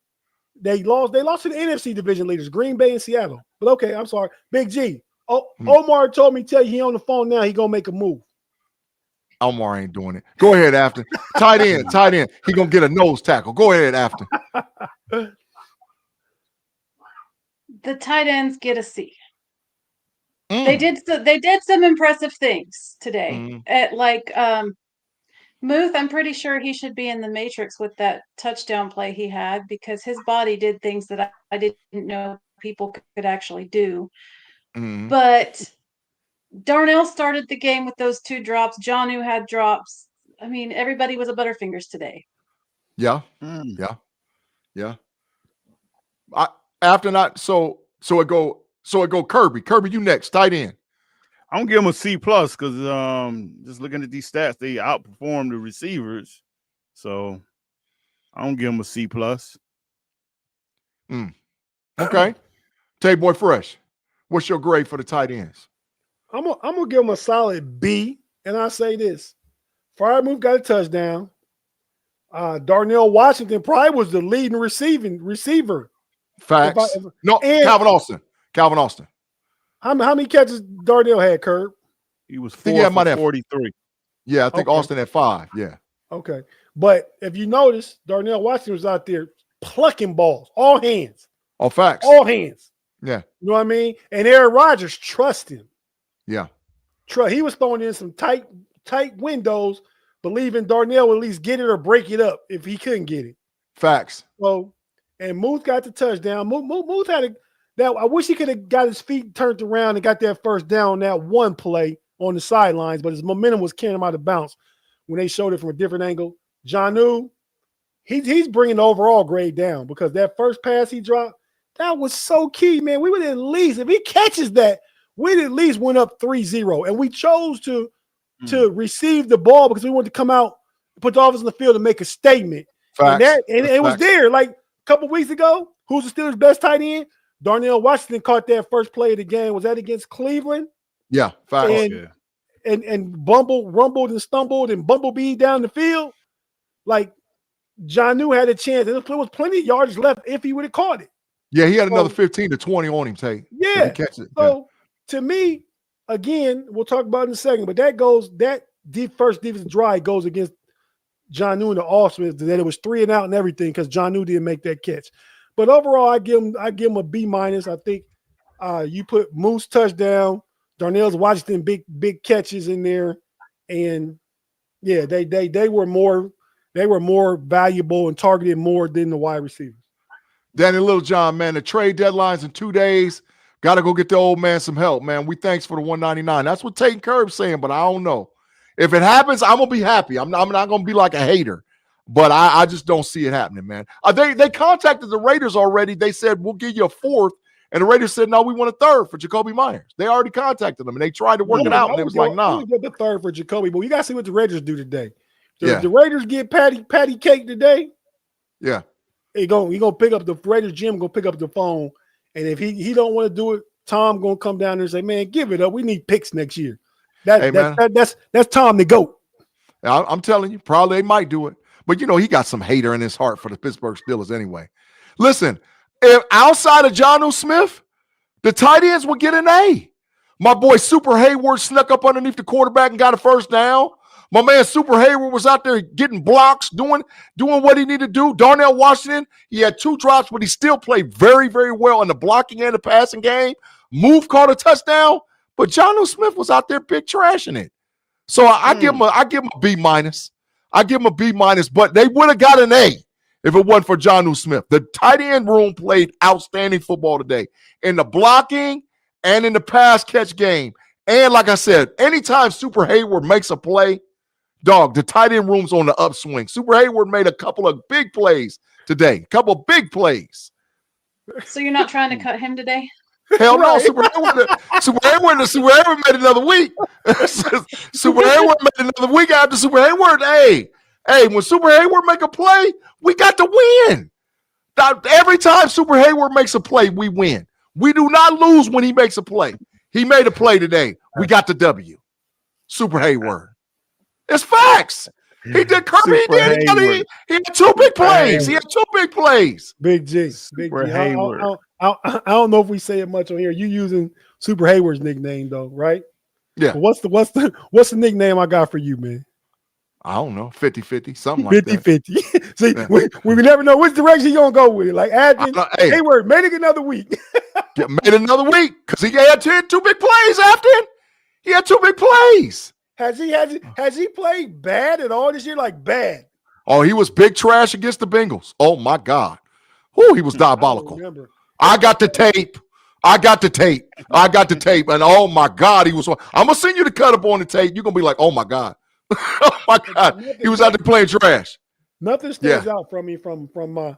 They lost to the NFC division leaders, Green Bay and Seattle. But okay, I'm sorry. Big G. Omar told me tell you he on the phone now. He gonna make a move. Omar ain't doing it. Go ahead, Afton. Tight end. He gonna get a nose tackle. Go ahead, Afton. The tight ends get a C. They did some impressive things today. At Muth, I'm pretty sure he should be in the Matrix with that touchdown play he had, because his body did things that I didn't know people could actually do. But Darnell started the game with those 2 drops. Jonnu had drops. I mean, everybody was a Butterfingers today. Yeah. After that, so it go Kirby. Kirby, you next. Tight end. I'm gonna give him a C+ because just looking at these stats, they outperform the receivers. So I'm gonna give him a C+. Okay. Tate Boy Fresh. What's your grade for the tight ends? I'm gonna give him a solid B, and I say this: Freiermuth got a touchdown. Darnell Washington probably was the leading receiver. Facts. Calvin Austin. How many catches Darnell had, Kerb? He was 4 for 43. Yeah, I think Austin had 5. Yeah. Okay. But if you notice, Darnell Washington was out there plucking balls, all hands. All facts. All hands. Yeah. You know what I mean? And Aaron Rodgers trust him. Yeah. He was throwing in some tight windows, believing Darnell would at least get it or break it up if he couldn't get it. Facts. So, and Muth got the touchdown. Muth had that. I wish he could have got his feet turned around and got that first down on that one play on the sidelines, but his momentum was carrying him out of bounds when they showed it from a different angle. Jonnu, he's bringing the overall grade down because that first pass he dropped, that was so key, man. We would at least, if he catches that, we'd at least went up 3-0. And we chose to receive the ball because we wanted to come out, put the offense in the field and make a statement. Facts. And it was there. Like a couple weeks ago, who's the Steelers' best tight end? Darnell Washington caught that first play of the game. Was that against Cleveland? Yeah, facts. And rumbled and stumbled and bumblebee down the field. Like Jonnu had a chance. There was plenty of yards left if he would have caught it. Yeah, he had another 15 to 20 on him, Tate. Yeah. So to me, again, we'll talk about it in a second, but that first defensive drive goes against Jonnu and the All-Smith, that it was 3 and out and everything because Jonnu didn't make that catch. But overall, I give him a B-. I think you put Moose touchdown, Darnell's Washington big catches in there, and yeah, they were more valuable and targeted more than the wide receivers. Danny Littlejohn, man, the trade deadline's in 2 days. Got to go get the old man some help, man. We thanks for the $199. That's what Tate and Kerb's saying, but I don't know. If it happens, I'm going to be happy. I'm not going to be like a hater, but I just don't see it happening, man. They contacted the Raiders already. They said, we'll give you a 4th, and the Raiders said, no, we want a 3rd for Jacoby Myers. They already contacted them, and they tried to work it out, and it was like, nah. Get the 3rd for Jacoby, but we got to see what the Raiders do today. If the Raiders get patty cake today, yeah, he gonna pick up the Raiders Jim gonna pick up the phone, and if he don't want to do it, Tom gonna come down there and say, "Man, give it up. We need picks next year." That's Tom the GOAT. I'm telling you, probably they might do it, but he got some hater in his heart for the Pittsburgh Steelers anyway. Listen, if outside of Jonnu Smith, the tight ends will get an A. My boy Super Hayward snuck up underneath the quarterback and got a first down. My man Super Hayward was out there getting blocks, doing what he needed to do. Darnell Washington, he had 2 drops, but he still played very, very well in the blocking and the passing game. Move caught a touchdown, but Jonnu Smith was out there big trashing it. So I give him a B minus. I give him a B minus, but they would have got an A if it wasn't for Jonnu Smith. The tight end room played outstanding football today in the blocking and in the pass catch game. And like I said, anytime Super Hayward makes a play, dog, the tight end room's on the upswing. Super Hayward made a couple of big plays today. A couple of big plays. So you're not trying to cut him today? Hell no. Super Hayward made another week. Super Hayward made another week after Super Hayward. Hey, when Super Hayward make a play, we got to win. Every time Super Hayward makes a play, we win. We do not lose when he makes a play. He made a play today. We got the W. Super Hayward. It's facts. He did Kirby. He had 2 big plays. He had 2 big plays. Big G. Super Hayward. I don't know if we say it much on here. You using Super Hayward's nickname though, right? Yeah. But what's the nickname I got for you, man? I don't know, 50-50, something like 50-50. See, yeah. we never know which direction he gonna go with it. Like Adrian, Hayward made it another week. Made another week because he had 2 big plays after him. He had 2 big plays. Has he played bad at all this year? Like bad? Oh, he was big trash against the Bengals. Oh my God. Whoo, he was diabolical. I got the tape. And oh my God, he was. I'm gonna send you the cut up on the tape. You're gonna be like, oh my God. Oh my God. He was out there playing trash. Nothing stands out from me from my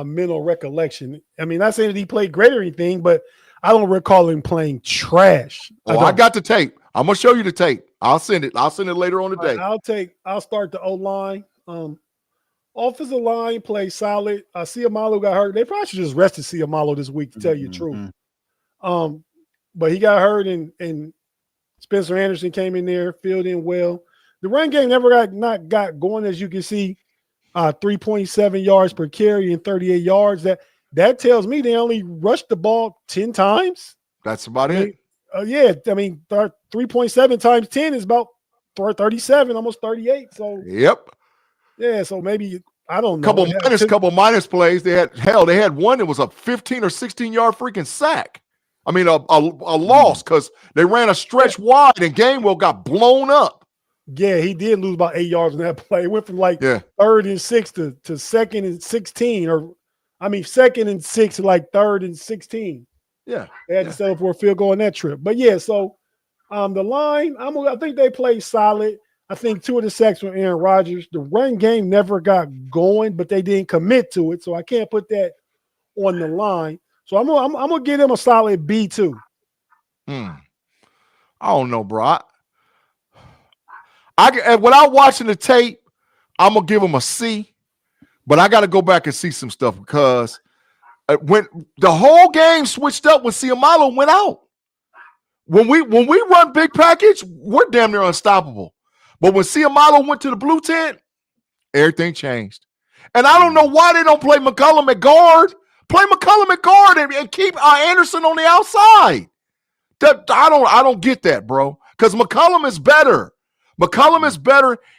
mental recollection. I mean, not saying that he played great or anything, but I don't recall him playing trash. Oh, I got the tape. I'm gonna show you the tape. I'll send it later on today. I'll start the O-line. Offensive line plays solid. Siamalo got hurt. They probably should just rested Siamalo this week, to tell you the truth. But he got hurt, and Spencer Anderson came in there, filled in well. The run game never got going, as you can see. 3.7 yards per carry and 38 yards. That tells me they only rushed the ball 10 times. That's about it. Yeah, I mean, 3.7 times 10 is about 37, almost 38. So yep. Yeah, so maybe I don't know. Couple minus plays. They had one that was a 15 or 16 yard freaking sack. I mean, a loss because they ran a stretch wide and Gainwell got blown up. Yeah, he did lose about 8 yards in that play. It went from 3rd and 6 to 2nd and 16, second and 6 to 3rd and 16. Yeah, they had to settle for a field goal on that trip. But yeah, so the line, I think they played solid. I think 2 of the sacks were Aaron Rodgers. The run game never got going, but they didn't commit to it, so I can't put that on the line. So I'm gonna give them a solid B too. I don't know, bro. Without watching the tape, I'm gonna give them a C, but I got to go back and see some stuff because when the whole game switched up when Siamalo went out. When we run big package, we're damn near unstoppable. But when Siamalo went to the blue tent, everything changed. And I don't know why they don't play McCollum at guard. Play McCollum at guard and keep Anderson on the outside. I don't get that, bro. Because McCollum is better.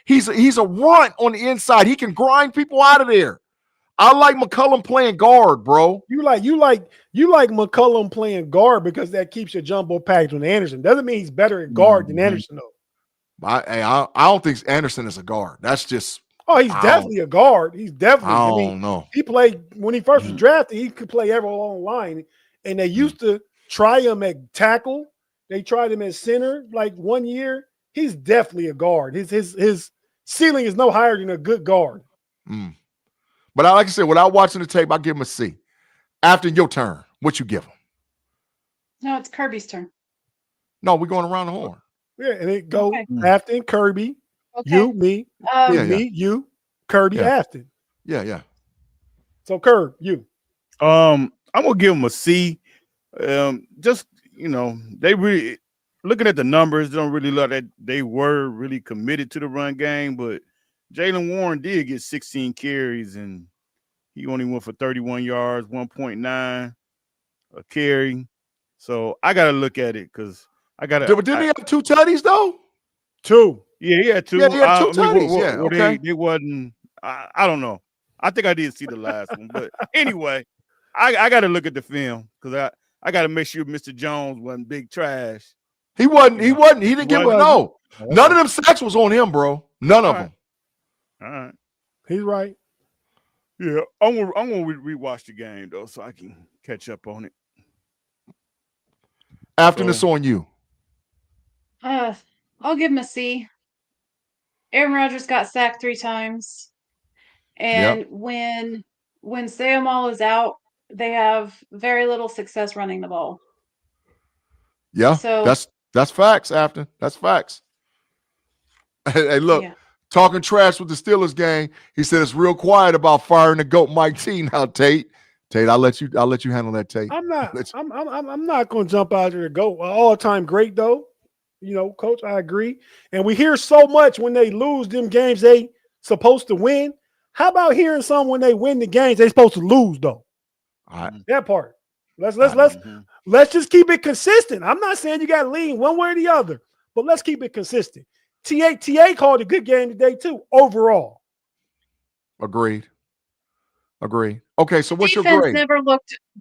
He's a runt on the inside. He can grind people out of there. I like McCollum playing guard, bro. You like McCollum playing guard because that keeps your jumbo packed on Anderson. Doesn't mean he's better at guard than Anderson, though. I don't think Anderson is a guard. That's just. Oh, he's definitely a guard. He's definitely. I don't know. He played when he first was drafted. He could play every long line, and they used to try him at tackle. They tried him at center like 1 year. He's definitely a guard. His ceiling is no higher than a good guard. But like I said, without watching the tape, I give him a C. After your turn, what you give him? No, it's Kirby's turn. No, we're going around the horn. Yeah, and it goes Afton, Kirby, you, me, you, Kirby, Afton. Yeah. So Kerb, you. I'm gonna give him a C. Just they really looking at the numbers, they don't really look that they were really committed to the run game, but Jaylen Warren did get 16 carries and he only went for 31 yards, 1.9 a carry. So I gotta look at it because I gotta. But didn't he have 2 tutties though? 2. Yeah, he had 2. Yeah, he had 2 I mean, tutties. Okay. they wasn't. I don't know. I think I did see the last one, but anyway, I got to look at the film because I got to make sure Mr. Jones wasn't big trash. He wasn't. He didn't get one. No. None of them sacks was on him, bro. None of them. All right. He's right. Yeah, I'm gonna rewatch the game though, so I can catch up on it. Afton, it's on you. I'll give him a C. Aaron Rodgers got sacked 3 times, and when Sayamall is out, they have very little success running the ball. Yeah, so that's facts, Afton. That's facts. Hey, look, talking trash with the Steelers gang. He said it's real quiet about firing the GOAT Mike T now, Tate. Tate, I'll let you handle that, Tate. I'm not going to jump out there to go. All-time great though. You know, Coach, I agree. And we hear so much when they lose them games they supposed to win. How about hearing some when they win the games they supposed to lose though? All right. That part. Let's just keep it consistent. I'm not saying you got to lean one way or the other, but let's keep it consistent. TA called a good game today too, overall. Agreed. Okay, so what's your grade?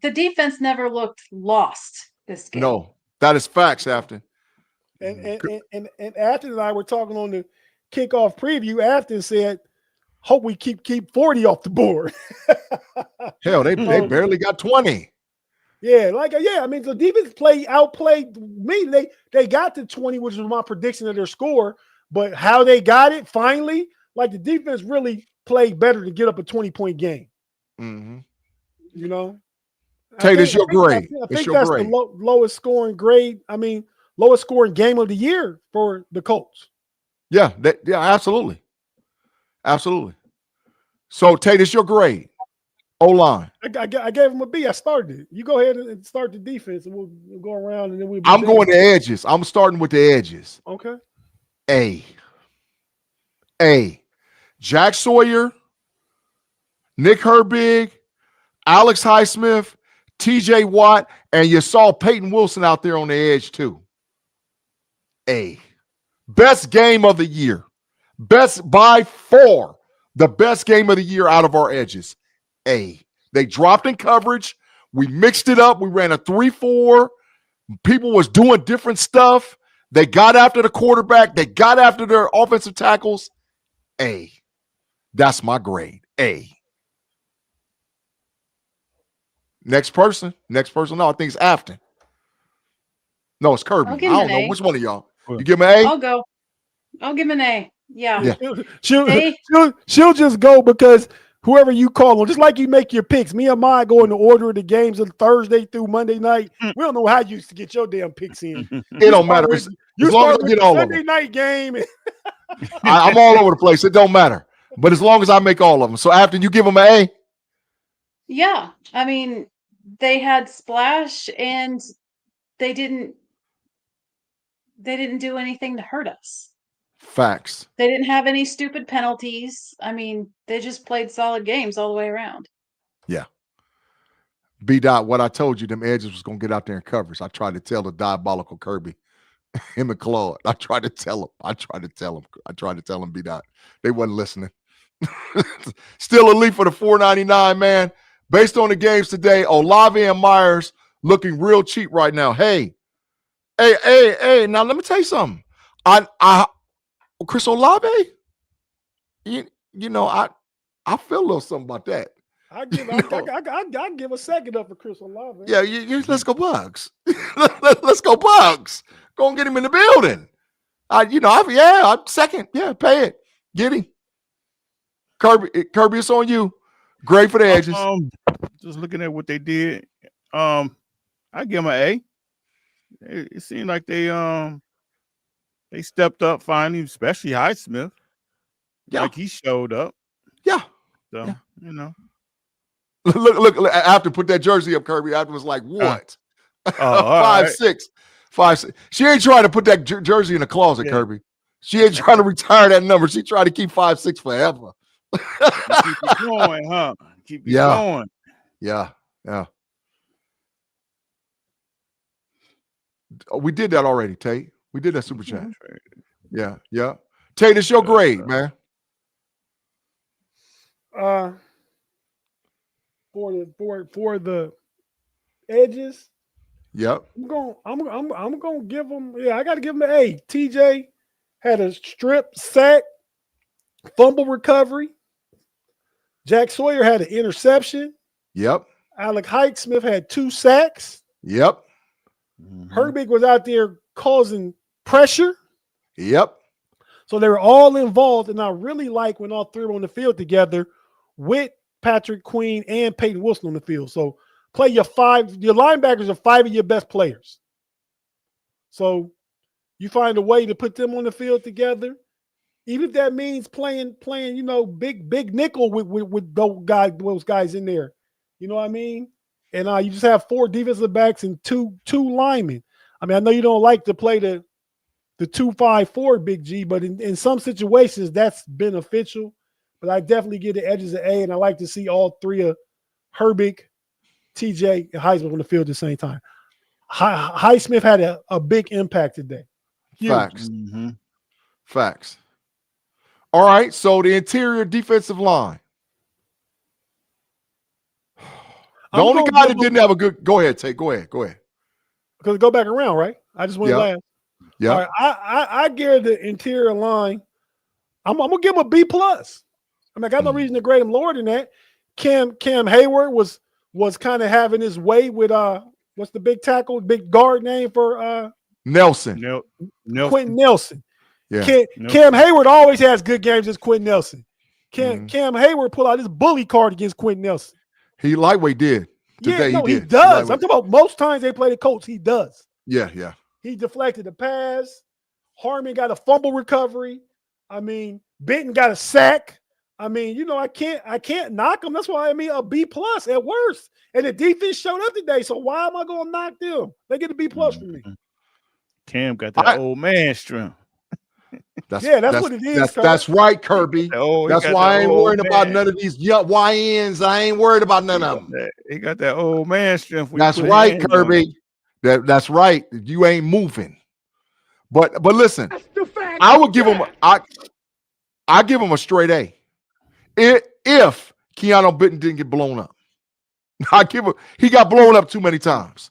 The defense never looked lost this game. No, that is facts, Afton. And Afton and I were talking on the kickoff preview. Afton said, hope we keep 40 off the board. Hell, they barely got 20. Yeah, I mean, the defense outplayed me. They got to 20, which was my prediction of their score. But how they got it finally, like the defense really played better to get up a 20-point game. Mm-hmm. You know? Tate, it's your grade. I think that's the lowest scoring grade. I mean, lowest scoring game of the year for the Colts. Yeah, absolutely. Absolutely. So, Tate, it's your grade. O-line. I gave him a B. I started it. You go ahead and start the defense, and we'll go around, and then we'll. I'm going to edges. I'm starting with the edges. Okay. A. Jack Sawyer, Nick Herbig, Alex Highsmith, TJ Watt, and you saw Peyton Wilson out there on the edge too. A. Best game of the year. Best by far. The best game of the year out of our edges. A. They dropped in coverage. We mixed it up. We ran a 3-4. People was doing different stuff. They got after the quarterback. They got after their offensive tackles. A. That's my grade. A. Next person. No, I think it's Afton. No, it's Kirby. I don't know. Which one of y'all? You give him an A? I'll go. I'll give him an A. Yeah. She'll just go because whoever you call on, just like you make your picks. Me and mine go in the order of the games of Thursday through Monday night. We don't know how you used to get your damn picks in. It don't matter. As long as I get all of them. Sunday night game. I'm all over the place. It don't matter. But as long as I make all of them. So after you give them an A? Yeah. I mean, they had splash and they didn't do anything to hurt us. Facts. They didn't have any stupid penalties. I mean, they just played solid games all the way around. Yeah. B-Dot, what I told you, them edges was going to get out there in coverage. I tried to tell the diabolical Kirby, him and Claude. I tried to tell him, B-Dot. They wasn't listening. Still elite for the $4.99, man. Based on the games today, Olave and Myers looking real cheap right now. Hey, now let me tell you something. Chris Olave, you know, I feel a little something about that. I give a second up for Chris Olave. Yeah, let's go Bugs. Let's go Bugs. Go and get him in the building. I'm second. Yeah, pay it. Get him. Kirby, it's on you. Great for the edges. Just looking at what they did, I give them an A. It seemed like they stepped up finally, especially Highsmith. Yeah. Like he showed up. Yeah. So, yeah. You know. Look, after put that jersey up, Kirby, after was like, what? 5'6". 5'6". She ain't trying to put that jersey in the closet, Kirby. She ain't trying to retire that number. She trying to keep 5'6" forever. Keep it going, huh? Keep it going. Yeah. We did that already, Tate. We did that super chat. Yeah. Tate, it's your grade, man. For the edges. Yep. I'm gonna give him. Yeah, I got to give him an A. TJ had a strip sack, fumble recovery. Jack Sawyer had an interception. Yep. Alec Highsmith had 2 sacks. Yep. Herbig was out there causing pressure. Yep. So they were all involved, and I really like when all 3 were on the field together with Patrick Queen and Peyton Wilson on the field. So play your linebackers are 5 of your best players. So you find a way to put them on the field together, even if that means playing, big nickel with those guys in there. You know what I mean? And you just have 4 defensive backs and two linemen. I mean, I know you don't like to play the 2-5-4 Big G, but in some situations that's beneficial. But I definitely give the edges an A, and I like to see all 3 of Herbig, TJ, and Highsmith on the field at the same time. Highsmith had a big impact today. Huge. Facts. Facts. All right, so the interior defensive line. The only guy that didn't have a good – go ahead, Tate. Go ahead. Because go back around, right? I just went last. Yeah. All right, I give the interior line – I'm going to give him a B+. I mean, I got no reason to grade him lower than that. Cam Hayward was kind of having his way with what's the big guard name for Nelson. Quentin Nelson. Yeah. Cam Hayward always has good games as Quentin Nelson. Cam Hayward pulled out his bully card against Quentin Nelson. He lightweight did. Today he does. I'm talking about most times they play the Colts, he does. Yeah. He deflected the pass. Harmon got a fumble recovery. I mean, Benton got a sack. I mean, I can't knock them. That's why a B+ at worst. And the defense showed up today. So why am I going to knock them? They get a B+ from me. Cam got that old man strength. That's what it is. That's right, Kirby. That's why I ain't worried about none of these YNs. I ain't worried about none of them. He got that old man strength. That's right, Kirby. That's right. You ain't moving. But listen, I would give him I give him a straight A. If Keanu Benton didn't get blown up. He got blown up too many times.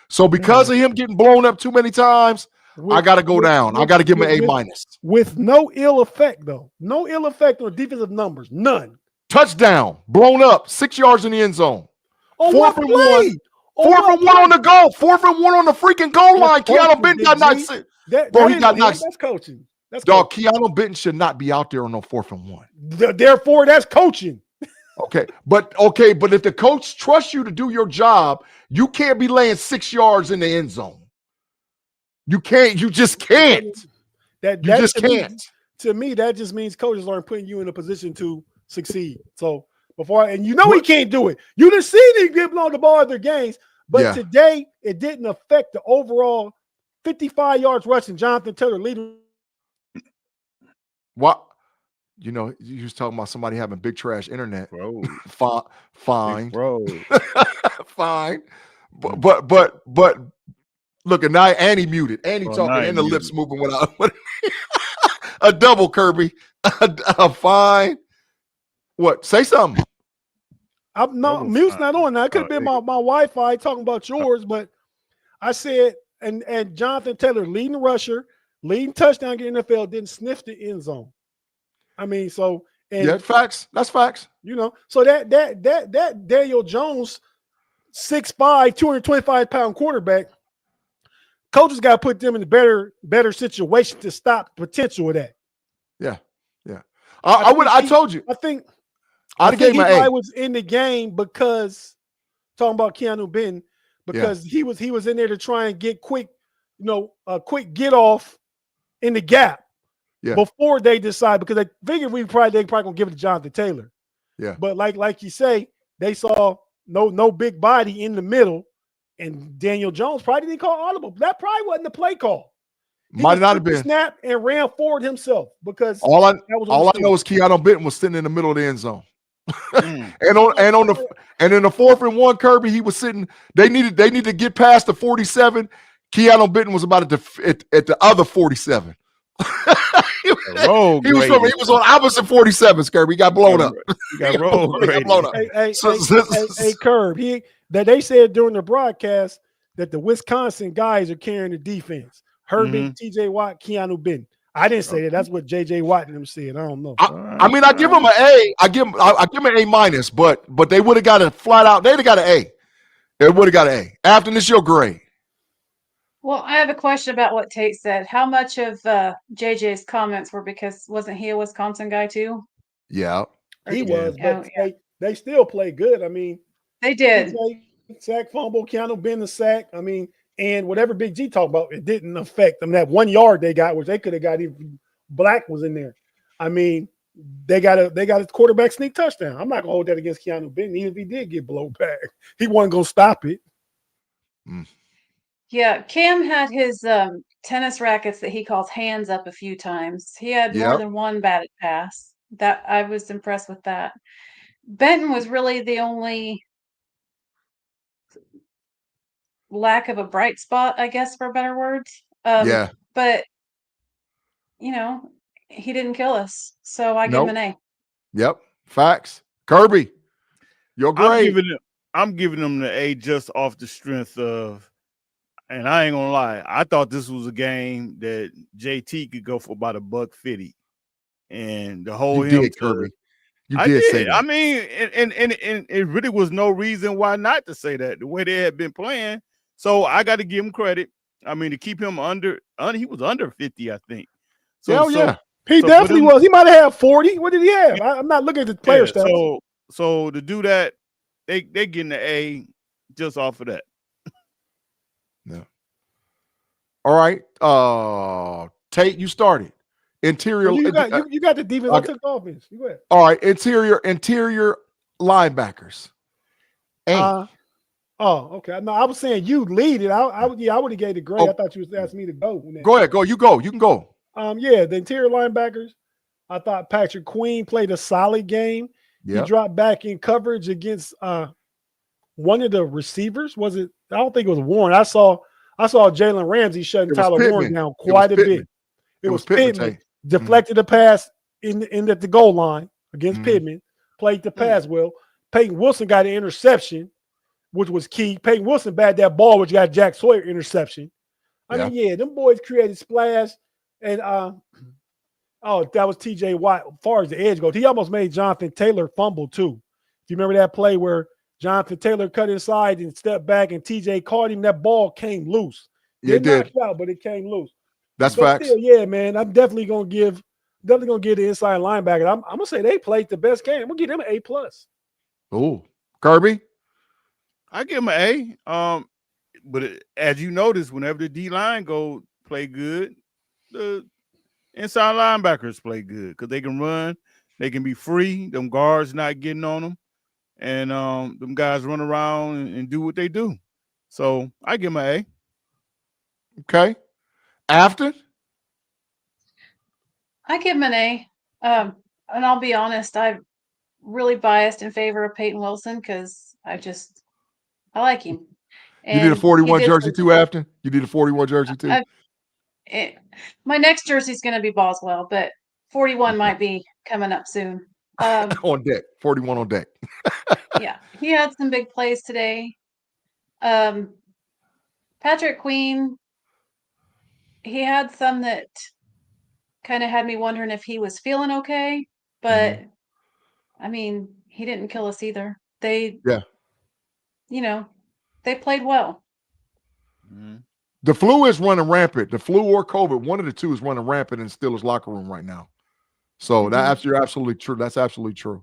So because of him getting blown up too many times, I got to go down. I got to give him an A-. With no ill effect, though. No ill effect on defensive numbers. None. Touchdown. Blown up. 6 yards in the end zone. On 4th and 1. 4th and 1 on the goal. 4th and 1 on the freaking goal line. Keanu Benton got knocked. Bro, he got knocked. That's coaching. Dog, Keanu Benton should not be out there on no 4th and 1. Therefore, that's coaching. Okay, but if the coach trusts you to do your job, you can't be laying 6 yards in the end zone. You can't. You just can't. You just can't. To me, that just means coaches aren't putting you in a position to succeed. So he can't do it. You done seen him get blown the ball at their games, but today it didn't affect the overall 55 yards rushing. Jonathan Taylor leading. What? You was talking about somebody having big trash internet. Bro. Fine. Bro. Fine. But look, and now Annie muted. Annie talking and the lips moving without a double Kirby. A fine. What? Say something. Mute's not on now. It could have been my Wi-Fi talking about yours, but I said, and Jonathan Taylor leading rusher, leading touchdown in the NFL, didn't sniff the end zone. I mean, facts. That's facts. So that Daniel Jones, 6'5", 225-pound quarterback, coaches got to put them in a better situation to stop the potential of that. Yeah. I told you. I think gave him an A. I was in the game because talking about Keanu Benton because he was in there to try and get a quick get off in the gap. Yeah. Before they decide, because they figured they probably gonna give it to Jonathan Taylor. Yeah. But like you say, they saw no big body in the middle, and Daniel Jones probably didn't call audible. That probably wasn't the play call. Might not have been. Snap and ran forward himself because all I know is Keanu Benton was sitting in the middle of the end zone. and in the 4th and 1, Kirby, he was sitting. They needed to get past the 47. Keanu Benton was about at the other 47. he was on opposite 47s, Kerb. He got blown up. He got blown up. Hey, Kerb. That they said during the broadcast that the Wisconsin guys are carrying the defense. Herbert, TJ Watt, Keanu Benton. I didn't say that. That's what JJ Watt and them said. I don't know. I mean, I give them an A. I give them an A-, but they would have got a flat out. They'd have got an A. They would have got an A. Afton, this your grade. Well, I have a question about what Tate said. How much of JJ's comments were because wasn't he a Wisconsin guy too? Yeah, he was. But they still play good. I mean, they did. Sack, fumble, Keanu Benton the sack. I mean, and whatever Big G talked about, it didn't affect them. That 1 yard they got, which they could have got if Black was in there. I mean, they got a quarterback sneak touchdown. I'm not gonna hold that against Keanu Benton, even if he did get blown back. He wasn't gonna stop it. Yeah, Cam had his tennis rackets that he calls hands up a few times. He had more than one batted pass. That I was impressed with that. Benton was really the only lack of a bright spot, I guess, for better words. But he didn't kill us, so I give him an A. Yep, facts. Kirby, your grade. I'm giving them the A just off the strength of, and I ain't gonna lie, I thought this was a game that JT could go for about $150, and the whole Kirby. You did say that. I mean, and it really was no reason why not to say that. The way they had been playing, so I got to give him credit. I mean, to keep him under he was under 50, I think. So, he definitely was. He might have had 40. What did he have? I'm not looking at the player stats. So to do that, they getting the A just off of that. Yeah. All right. Tate, you started. Interior. Well, you got the defense. I took the offense. You go ahead. All right. Interior linebackers. A. Okay. No, I was saying you lead it. I would have gave the grade. I thought you was asking me to go. Go ahead. Go. You go. You can go. The interior linebackers. I thought Patrick Queen played a solid game. He dropped back in coverage against one of the receivers. Was it? I don't think it was Warren. I saw Jalen Ramsey shutting Tyler Warren down quite a bit. It was Pittman. Deflected the pass at the goal line against Pittman. Played the pass well. Peyton Wilson got an interception, which was key. Peyton Wilson batted that ball, which got Jack Sawyer interception. I mean, them boys created splash. And that was TJ Watt. As far as the edge goes, he almost made Jonathan Taylor fumble too. If you remember that play where Jonathan Taylor cut inside and stepped back, and TJ caught him, that ball came loose. It did. Out, but it came loose. That's facts. Still, man, I'm definitely gonna give the inside linebacker. I'm gonna say they played the best game. I'm gonna give them an A+. Oh, Kirby, I give them an A. But as you notice, whenever the D line go play good, the inside linebackers play good because they can run, they can be free. Them guards not getting on them, and them guys run around and do what they do. So I give them an A. Okay. Afton? I give him an A. And I'll be honest, I'm really biased in favor of Peyton Wilson because I like him. And you need a 41 jersey too, Afton? You need a 41 jersey too? My next jersey is going to be Boswell, but 41 might be coming up soon. On deck. 41 on deck. Yeah. He had some big plays today. Patrick Queen, he had some that kind of had me wondering if he was feeling okay, but I mean, he didn't kill us either. They played well. The flu is running rampant. The flu or COVID, one of the two is running rampant in Steelers locker room right now. So you're absolutely true. That's absolutely true.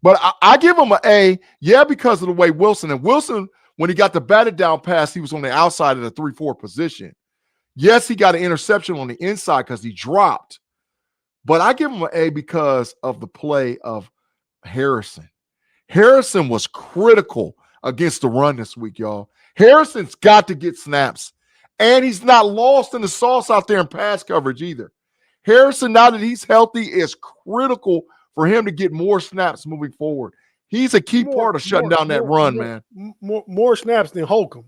But I give him an A, because of the way Wilson, when he got the batted down pass, he was on the outside of the 3-4 position. Yes, he got an interception on the inside because he dropped. But I give him an A because of the play of Harrison. Harrison was critical against the run this week, y'all. Harrison's got to get snaps. And he's not lost in the sauce out there in pass coverage either. Harrison, now that he's healthy, is critical for him to get more snaps moving forward. He's a key part of shutting down that run, man. More snaps than Holcomb.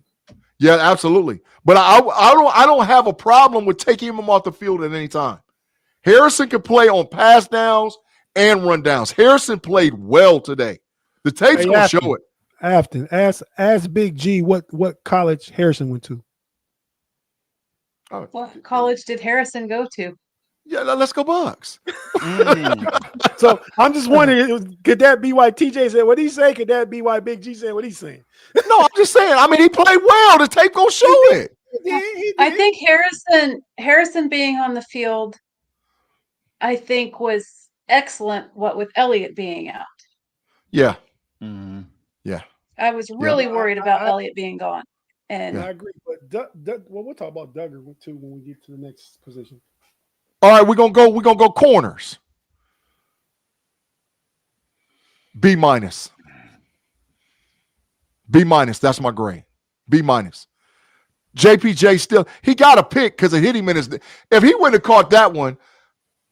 Yeah, absolutely. But I don't have a problem with taking him off the field at any time. Harrison can play on pass downs and run downs. Harrison played well today. The tape's gonna show it. Afton, ask Big G what college Harrison went to. What college did Harrison go to? Yeah, let's go Bucks. So I'm just wondering, could that be why TJ said what he say? Could that be why Big G said what he's saying? No, I'm just saying. I mean, he played well. The tape gonna show it. He did. I think Harrison being on the field, I think was excellent. What with Elliott being out, Yeah. Mm-hmm. Yeah. I was really worried about Elliott being gone. And I agree, but we'll talk about Duggar too when we get to the next position. All right, we're gonna go corners. B-. That's my grade. B-. JPJ still, he got a pick because it hit him in his. If he wouldn't have caught that one,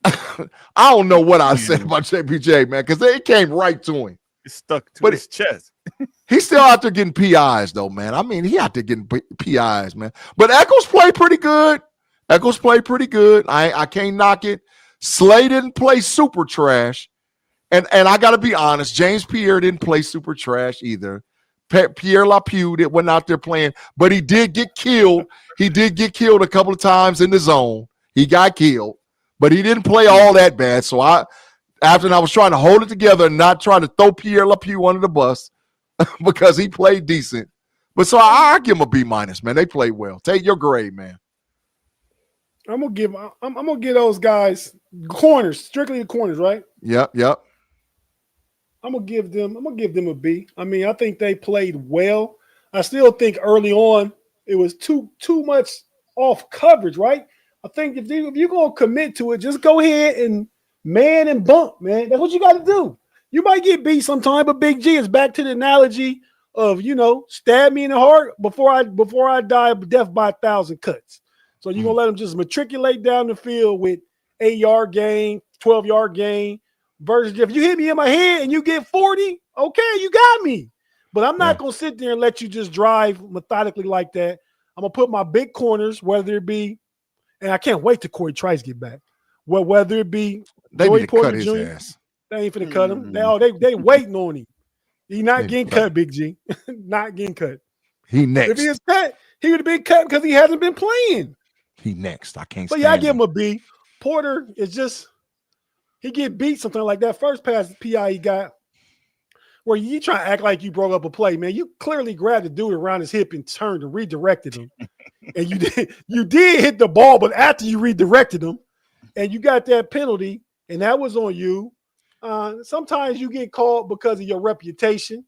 I don't know what I'd say about JPJ, man, because it came right to him. It stuck to his chest. He's still out there getting PIs, though, man. I mean, he out there getting PIs, man. But Echols played pretty good. I can't knock it. Slay didn't play super trash. And I got to be honest, James Pierre didn't play super trash either. Pierre Lapue went out there playing, but he did get killed. He did get killed a couple of times in the zone. He got killed, but he didn't play all that bad. So after I was trying to hold it together and not trying to throw Pierre Lapue under the bus because he played decent. But so I give him a B-, man. They played well. Take your grade, man. I'm gonna give those guys corners, strictly the corners, right? Yep. I'm gonna give them a B. I mean, I think they played well. I still think early on it was too much off coverage, right? I think if you're gonna commit to it, just go ahead and man and bump, man. That's what you got to do. You might get beat sometime, but Big G is back to the analogy of, stab me in the heart before I die of death by 1,000 cuts. So you're gonna let them just matriculate down the field with 8-yard gain, 12-yard gain. Versus if you hit me in my head and you get 40, okay, you got me. But I'm not gonna sit there and let you just drive methodically like that. I'm gonna put my big corners, whether it be, and I can't wait till Corey Trice get back. Well, whether it be they Joey need to cut Porter his Jr., ass. they ain't finna cut him. They waiting on him. He not getting cut, Big G. Not getting cut. He next. If he is cut, he would have been cut because he hasn't been playing. He next. I can't. But I give him a B. Porter is just. He get beat something like that first pass PI he got where you try to act like you broke up a play, man. You clearly grabbed the dude around his hip and turned and redirected him. And you did hit the ball, but after you redirected him and you got that penalty and that was on you. Sometimes you get called because of your reputation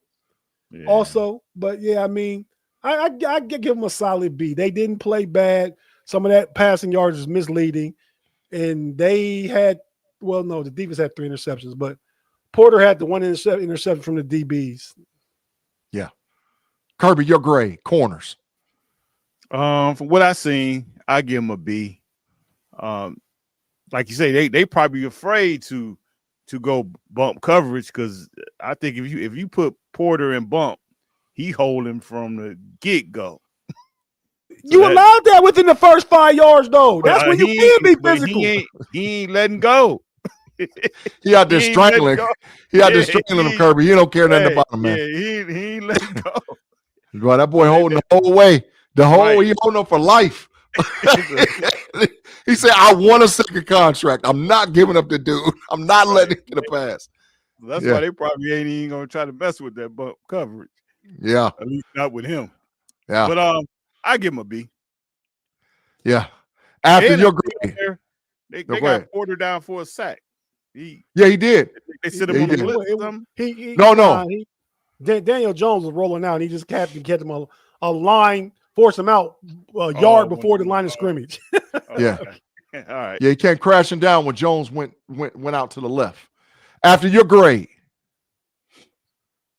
also. But yeah, I mean, I give them a solid B. They didn't play bad. Some of that passing yards is misleading. And they had, the defense had 3 interceptions, but Porter had the 1 interception from the DBs. Yeah. Kirby, your grade, corners. From what I seen, I give them a B. Like you say, they probably afraid to go bump coverage because I think if you put Porter in bump, he holding from the get-go. You allowed that within the first 5 yards, though. That's when you can be physical. He ain't letting go. He out there strangling. He out there strangling him, Kirby. He don't care nothing about him, man. Yeah, he ain't letting go. Boy, that boy holding the whole way. He holding him for life. He said, I want a second contract. I'm not giving up the dude. I'm not letting him get a pass. That's why they probably ain't even going to try to mess with that bump coverage. Yeah. At least not with him. Yeah. But I give him a B. Yeah. After your grade. They got Porter down for a sack. He did. They sit him on the blitz or something? No. Daniel Jones was rolling out, and he just kept him a line, force him out a yard before the line of scrimmage. Yeah. All right. Yeah, he came crashing down when Jones went out to the left. After your grade.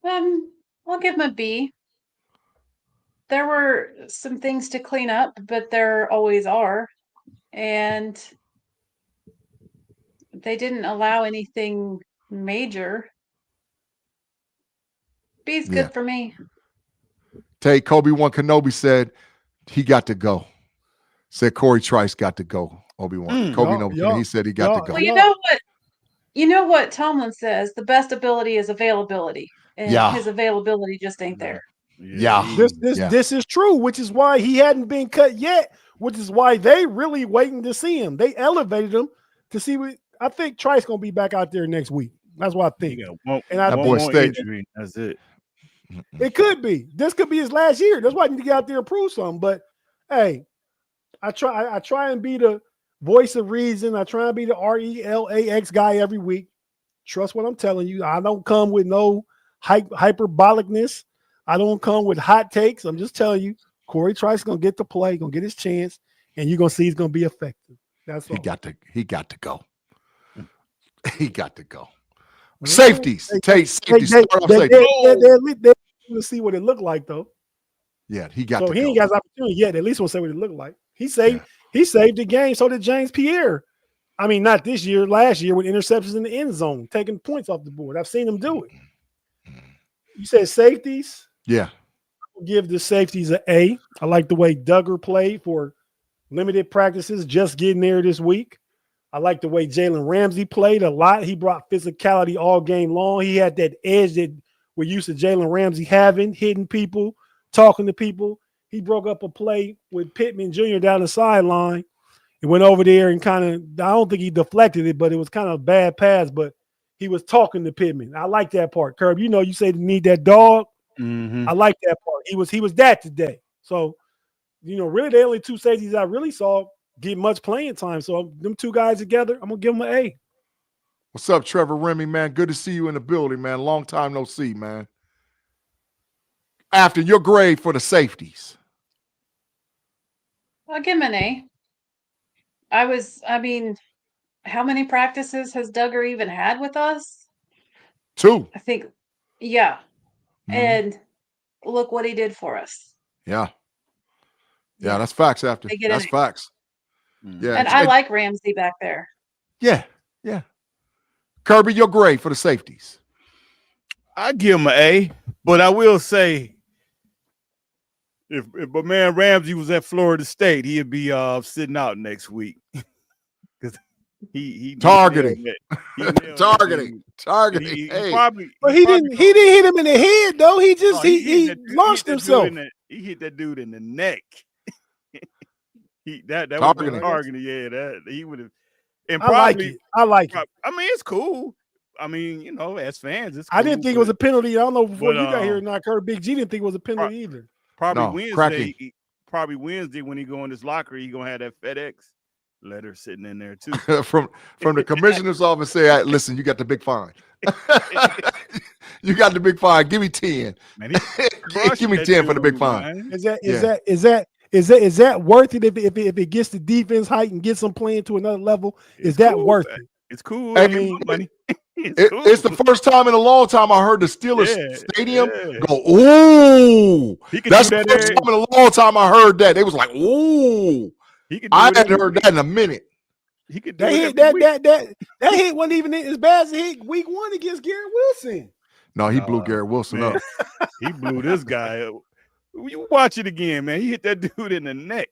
I'll give him a B. There were some things to clean up, but there always are. And they didn't allow anything major. B's good for me. Tate, Kobe One Kenobi said, He got to go. Said Corey Trice got to go. Obi-Wan. Kobe Nobunaga. He said he got to go. Well, you know what? You know what Tomlin says? The best ability is availability, and his availability just ain't there. This is true, which is why he hadn't been cut yet. Which is why they really waiting to see him. They elevated him to see what I think Trice gonna be back out there next week. That's what I think. That boy stayed. That's it. It could be. This could be his last year. That's why I need to get out there and prove something. But hey, I try and be the voice of reason. I try and be the RELAX guy every week. Trust what I'm telling you. I don't come with no hyperbolicness. I don't come with hot takes. I'm just telling you, Corey Trice is gonna get to play, gonna get his chance, and you're gonna see he's gonna be effective. That's all. He got to go. He got to go. Safeties. Tate, safeties. They to see what it looked like, though. Yeah, he got to go. So he ain't got his opportunity yet. At least we'll say what it looked like. He saved the game. So did James Pierre. I mean, not this year, last year with interceptions in the end zone, taking points off the board. I've seen him do it. You said safeties? Yeah. I'll give the safeties an A. I like the way Duggar played for limited practices, just getting there this week. I like the way Jalen Ramsey played a lot. He brought physicality all game long. He had that edge that we're used to Jalen Ramsey having, hitting people, talking to people. He broke up a play with Pittman Jr. down the sideline. He went over there and kind of, I don't think he deflected it, but it was kind of a bad pass, but he was talking to Pittman. I like that part, Kerb. You know, you say you need that dog. Mm-hmm. I like that part. He was that today. So, you know, really the only two safeties I really saw get much playing time. So them two guys together, I'm going to give them an A. What's up, Trevor Remy, man? Good to see you in the building, man. Long time no see, man. After your grade for the safeties. I'll give him an A. How many practices has Duggar even had with us? 2. I think, yeah. Mm-hmm. And look what he did for us. Yeah, that's facts, After. That's facts. Yeah. And I like Ramsey back there. Yeah. Kirby, your grade for the safeties. I give him an A, but I will say, if my man Ramsey was at Florida State, he'd be sitting out next week because he targeting. Targeting. Hey. But he didn't hit him in the head though. He just he launched himself. He hit that dude in the neck. That was targeting. Yeah, that he would have. And probably, I like it. I mean, it's cool. I mean, you know, as fans, it's cool. I didn't think it was a penalty. I don't know before you got here. Not Kerb Big G didn't think it was a penalty either. Probably Wednesday. Probably Wednesday when he go in his locker, he gonna have that FedEx letter sitting in there too. from the commissioner's office, say, right, "Listen, you got the big fine. You got the big fine. Give me 10. Man, give me 10 for the big fine." Is that worth it if it gets the defense height and gets them playing to another level? Is that worth it? It's cool. I mean, money. It's the first time in a long time I heard the Steelers stadium go, "Ooh!" That's the first time in a long time I heard that. They was like, "Ooh!" I hadn't heard that in a minute. He could that hit wasn't even as bad as the hit week 1 against Garrett Wilson. No, he blew Garrett Wilson up. He blew this guy up. You watch it again, man. He hit that dude in the neck.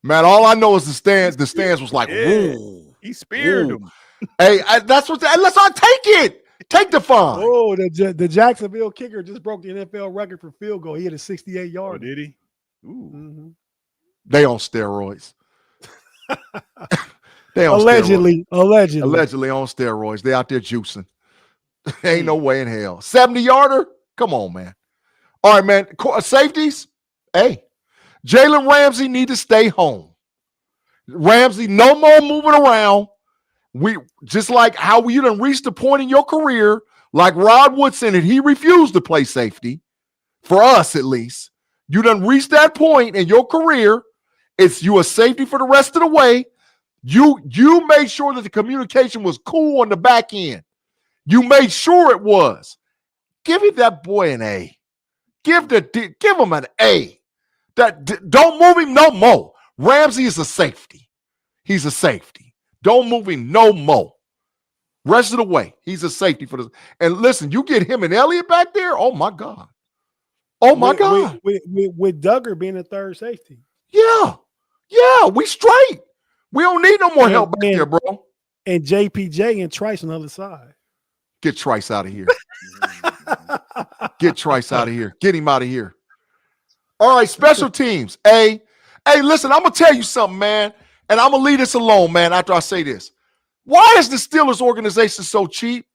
Man, all I know is the stands. The stands was like, "Whoa!" He speared him. Hey, let's all take it. Take the fine. Oh, the Jacksonville kicker just broke the NFL record for field goal. He hit a 68-yard. Oh, did he? Ooh. Mm-hmm. They on steroids. Allegedly on steroids. They out there juicing. Ain't no way in hell. 70-yarder? Come on, man. All right, man. Safeties? Hey, Jalen Ramsey need to stay home. Ramsey, no more moving around. We just like how you done reached the point in your career, like Rod Woodson, and he refused to play safety, for us at least. You done reached that point in your career. It's you a safety for the rest of the way. You made sure that the communication was cool on the back end. You made sure it was. Give that boy an A. Give him an A. Don't move him no more. Ramsey is a safety. He's a safety. Don't move him no more. Rest of the way, he's a safety for this. And listen, you get him and Elliott back there. Oh my God. Oh my God. With Duggar being a third safety. Yeah, we straight. We don't need no more help back there, bro. And JPJ and Trice on the other side. Get Trice out of here. Get Trice out of here. Get him out of here. All right, special teams. Hey, listen, I'm going to tell you something, man, and I'm going to leave this alone, man, after I say this. Why is the Steelers organization so cheap?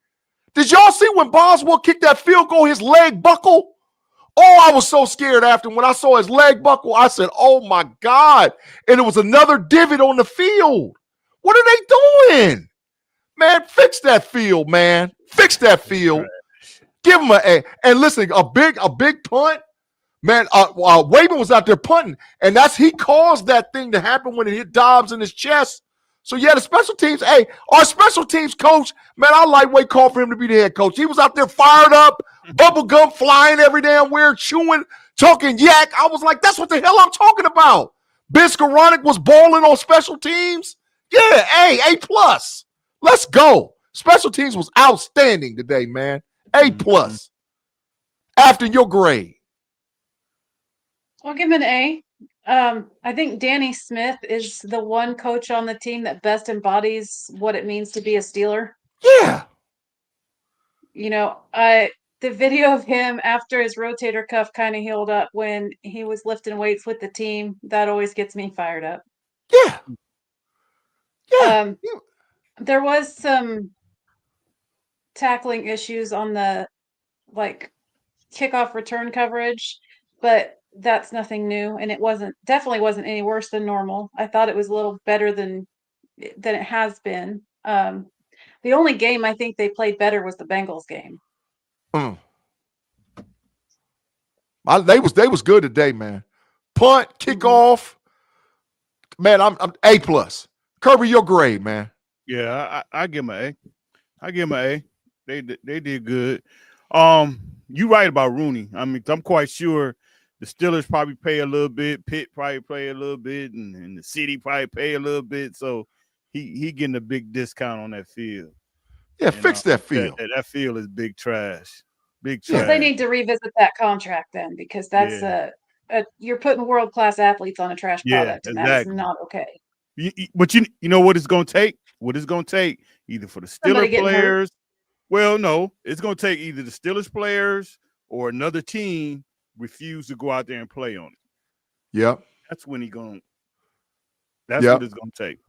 Did y'all see when Boswell kicked that field goal, his leg buckled? Oh, I was so scared after when I saw his leg buckle. I said, oh, my God. And it was another divot on the field. What are they doing? Man, fix that field, man. Fix that field. Give him a. And listen, a big punt. Man, Wayman was out there punting. And he caused that thing to happen when it hit Dobbs in his chest. So, yeah, the special teams, our special teams coach, man, I lightweight call for him to be the head coach. He was out there fired up, bubble gum flying every damn where, chewing, talking yak. I was like, that's what the hell I'm talking about. Biscaronic was balling on special teams. Yeah, A+. Let's go. Special teams was outstanding today, man. A+. After your grade. I'll give him an A. I think Danny Smith is the one coach on the team that best embodies what it means to be a Steeler. Yeah. You know, the video of him after his rotator cuff kind of healed up when he was lifting weights with the team, that always gets me fired up. Yeah. Yeah. There was some tackling issues on the kickoff return coverage, but that's nothing new, and it definitely wasn't any worse than normal. I thought it was a little better than it has been. The only game I think they played better was the Bengals game. They was good today, man. Punt, kickoff. Man, I'm A+. Kirby, your grade, man. Yeah, I give him an A. I give him an A. They did good. You right about Rooney. I mean, I'm quite sure the Steelers probably pay a little bit, Pitt probably pay a little bit, and the city probably pay a little bit. So he getting a big discount on that field. Yeah, fix that field. That field is big trash. Big trash. So they need to revisit that contract then, because that's you're putting world-class athletes on a trash product, and that is not okay. But you know what it's going to take? What it's going to take either for the Steelers players. Well, no, it's going to take either the Steelers players or another team refuse to go out there and play on it. Yep. That's when that's what it's going to take.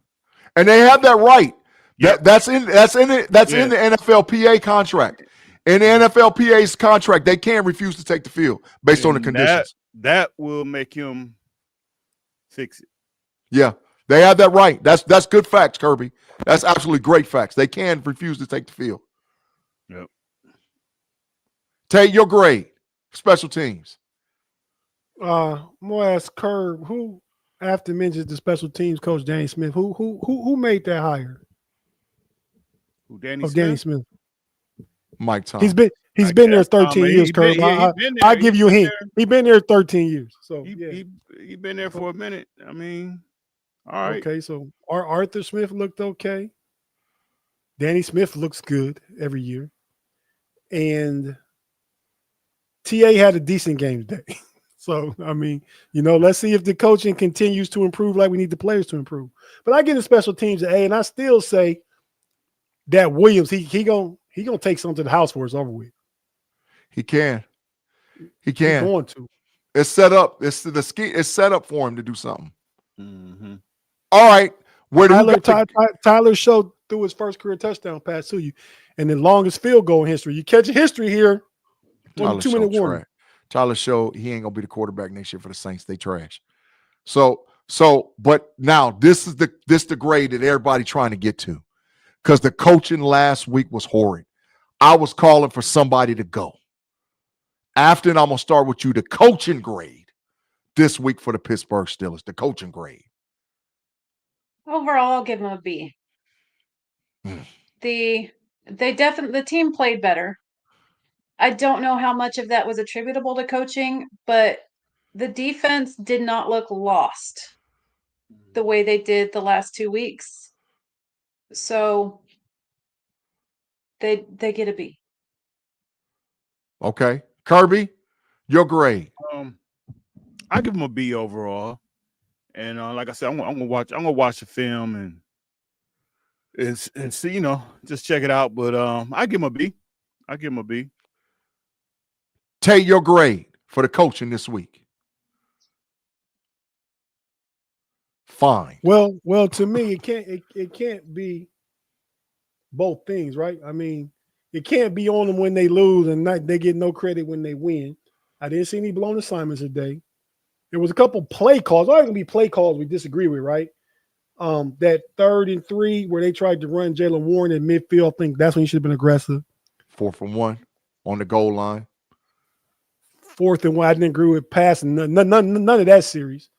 And they have that right. Yep. That's in the NFLPA contract. In the NFLPA's contract, they can refuse to take the field based on the conditions. That will make him fix it. Yeah. They have that right. That's good facts, Kirby. That's absolutely great facts. They can refuse to take the field. Yep. Tate, your grade, special teams. I'm gonna ask Kerb, who after mentions the special teams coach Danny Smith, who made that hire? Who Danny Smith? Mike Thomas. He's been there 13 years, Kerb. I'll give you a hint. He's been there 13 years. So he been there for a minute. I mean, all right. Okay, so Arthur Smith looked okay. Danny Smith looks good every year. And TA had a decent game today. So, I mean, let's see if the coaching continues to improve like we need the players to improve. But I get the special teams an A, and I still say that Williams, he gonna take something to the house for us over with. He can. He's going to. It's set up. It's set up for him to do something. Mm-hmm. All right. Tyler showed through his first career touchdown pass to you, and the longest field goal in history. You catch a history here on 2-minute warning. Tyler showed he ain't gonna be the quarterback next year for the Saints. They trash. So, but now this is the grade that everybody trying to get to, because the coaching last week was horrid. I was calling for somebody to go. Afton, I'm gonna start with you. The coaching grade this week for the Pittsburgh Steelers. The coaching grade. Overall, I'll give them a B. The team played better. I don't know how much of that was attributable to coaching, but the defense did not look lost the way they did the last 2 weeks. So they get a B. Okay. Kirby, Your grade. I give him a B overall. And like I said, I'm gonna watch the film and see, just check it out. But I give him a B. Tate, your grade for the coaching this week. Fine. Well, to me, it can't be both things, right? I mean, it can't be on them when they lose and they get no credit when they win. I didn't see any blown assignments today. There was a couple play calls. Always gonna be play calls we disagree with, right? That 3rd and 3 where they tried to run Jaylen Warren in midfield. I think that's when he should have been aggressive. 4th and 1 on the goal line. 4th and 1. I didn't agree with passing none of that series.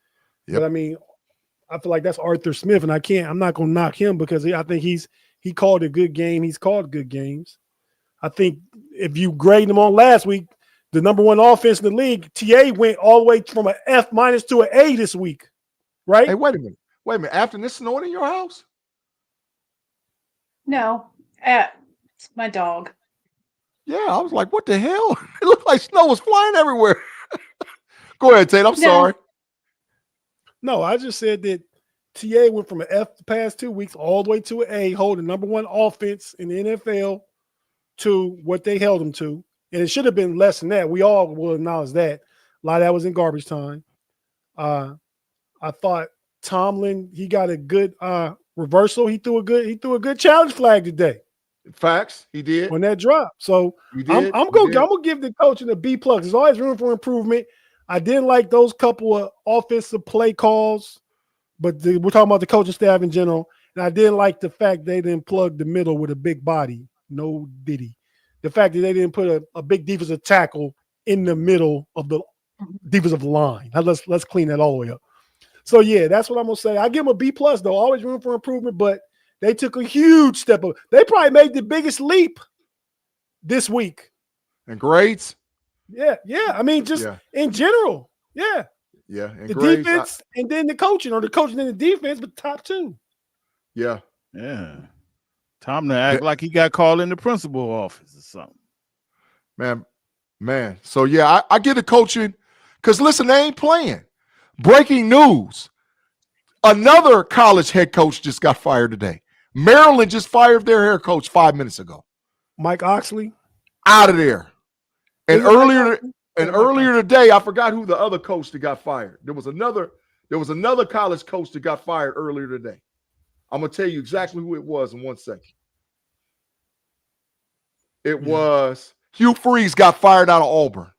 Yep. But I mean, I feel like that's Arthur Smith, and I'm not gonna knock him because I think he called a good game. He's called good games. I think if you grade him on last week, the number 1 offense in the league, TA went all the way from an F- to an A this week, right? Hey, wait a minute. Afton, this snowing in your house? No, it's my dog. Yeah, I was like, what the hell? It looked like snow was flying everywhere. Go ahead, Tate. I'm sorry. No, I just said that TA went from an F the past 2 weeks all the way to an A, holding number 1 offense in the NFL to what they held him to. And it should have been less than that. We all will acknowledge that. A lot of that was in garbage time. I thought Tomlin, he got a good reversal. He threw a good challenge flag today. Facts, he did. When that drop. So I'm gonna give the coaching a B+. There's always room for improvement. I didn't like those couple of offensive play calls, but we're talking about the coaching staff in general. And I didn't like the fact they didn't plug the middle with a big body. No diddy. The fact that they didn't put a big defensive tackle in the middle of the defensive line. Now let's clean that all the way up. So yeah, that's what I'm gonna say. I give them a B+ though. Always room for improvement, but they took a huge step up. They probably made the biggest leap this week. And grades? Yeah. I mean, just in general. Yeah. Yeah. And the grades, defense and then the coaching, or the coaching and the defense, but top 2. Yeah. Time to act like he got called in the principal office or something. Man. So yeah, I get the coaching because listen, they ain't playing. Breaking news. Another college head coach just got fired today. Maryland just fired their head coach 5 minutes ago. Mike Oxley. Out of there. And earlier today, I forgot who the other coach that got fired. There was another college coach that got fired earlier today. I'm gonna tell you exactly who it was in 1 second. It was Hugh Freeze got fired out of Auburn.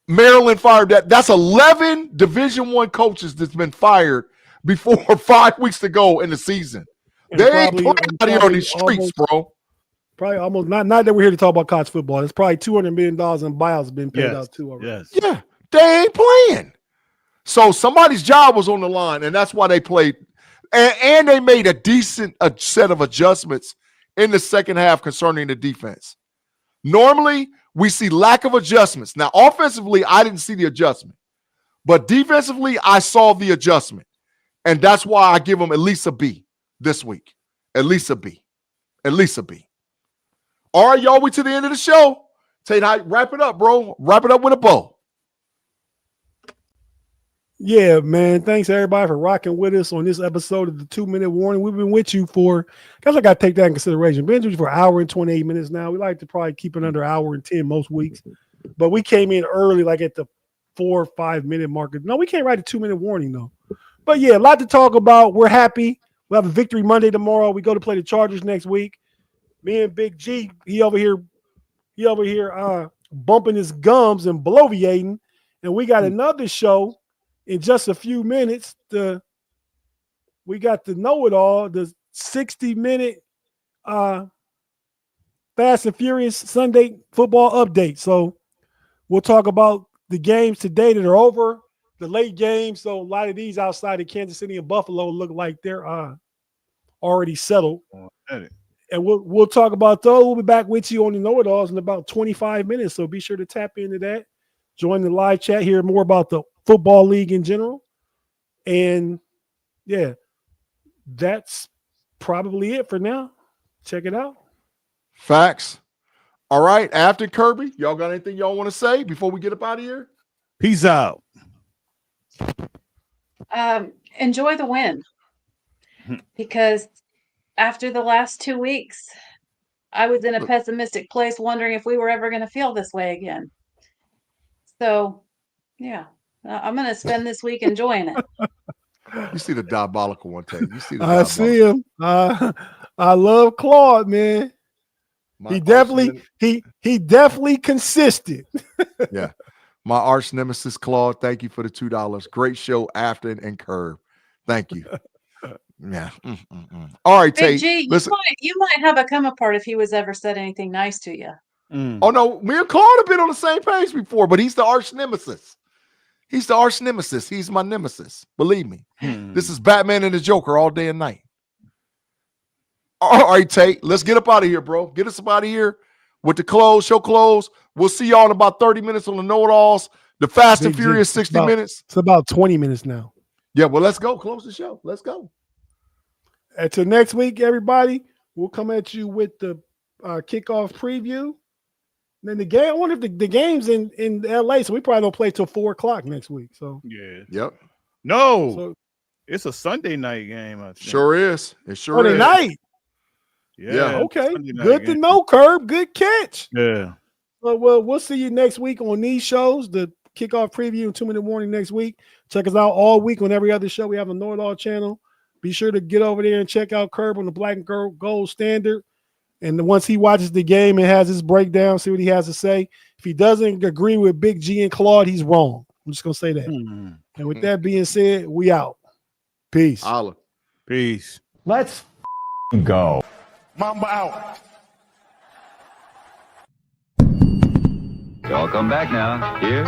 Maryland fired that. That's 11 Division I coaches that's been fired before 5 weeks to go in the season. They ain't playing out here on these streets, bro. Probably almost not that we're here to talk about college football. It's probably $200 million in buyouts been paid out too already. Yes. Yeah, they ain't playing. So somebody's job was on the line, and that's why they played. And they made a decent set of adjustments in the second half concerning the defense. Normally, we see lack of adjustments. Now, offensively, I didn't see the adjustment. But defensively, I saw the adjustment. And that's why I give them at least a B this week. At least a B. All right, y'all, we to the end of the show. Tate, wrap it up, bro. Wrap it up with a bow. Yeah, man. Thanks everybody for rocking with us on this episode of the 2-Minute Warning. We've been with you for, guys, I got to take that in consideration. Been with you for an hour and 28 minutes now. We like to probably keep it under an hour and 10 most weeks. But we came in early, like at the 4 or 5 minute marker. No, we can't write a 2-minute warning, though. But yeah, a lot to talk about. We're happy. We'll have a victory Monday tomorrow. We go to play the Chargers next week. Me and Big G, he over here bumping his gums and bloviating. And we got another show in just a few minutes. We got the know-it-all, the 60-minute Fast and Furious Sunday football update. So we'll talk about the games today that are over, the late games. So a lot of these outside of Kansas City and Buffalo look like they're already settled. And we'll talk about those. We'll be back with you on the know-it-alls in about 25 minutes. So be sure to tap into that. Join the live chat, hear more about the football league in general. And yeah, that's probably it for now. Check it out. Facts. All right, Afton, Kirby, y'all got anything y'all want to say before we get up out of here? Peace out. Enjoy the win, because after the last 2 weeks, I was in a pessimistic place, wondering if we were ever going to feel this way again. So, yeah, I'm going to spend this week enjoying it. You see the diabolical one, Tate. You see the I see him. I love Claude, man. He definitely consistent. Yeah. My arch nemesis, Claude. Thank you for the $2. Great show, Afton and Kerb. Thank you. Yeah. All right, Tate. Big G, you might have a come apart if he was ever said anything nice to you. Oh no, me and Claude have been on the same page before, but he's the arch nemesis. He's the arch nemesis. He's my nemesis. Believe me. This is Batman and the Joker all day and night. All right, Tate. Let's get up out of here, bro. Get us up out of here with the show close. We'll see y'all in about 30 minutes on the know-it-alls. The Fast and Furious 60 minutes. It's about 20 minutes now. Yeah, well, let's go. Close the show. Let's go. Until next week, everybody, we'll come at you with the kickoff preview. Then the game, I wonder if the game's in LA, so we probably don't play till 4 o'clock next week. So yeah. Yep. No. So, it's a Sunday night game, I think. Sure is. It sure Sunday is. night. Yeah. Okay. Good to know, Kerb. Good catch. Yeah. Well, we'll see you next week on these shows. The kickoff preview and 2-minute warning next week. Check us out all week on every other show. We have a Know It All channel. Be sure to get over there and check out Kerb on the Black and Gold Standard. And once he watches the game and has his breakdown, see what he has to say. If he doesn't agree with Big G and Claude, he's wrong. I'm just going to say that. And with that being said, we out. Peace. Holla. Peace. Let's go. Mamba out. Y'all come back now. Here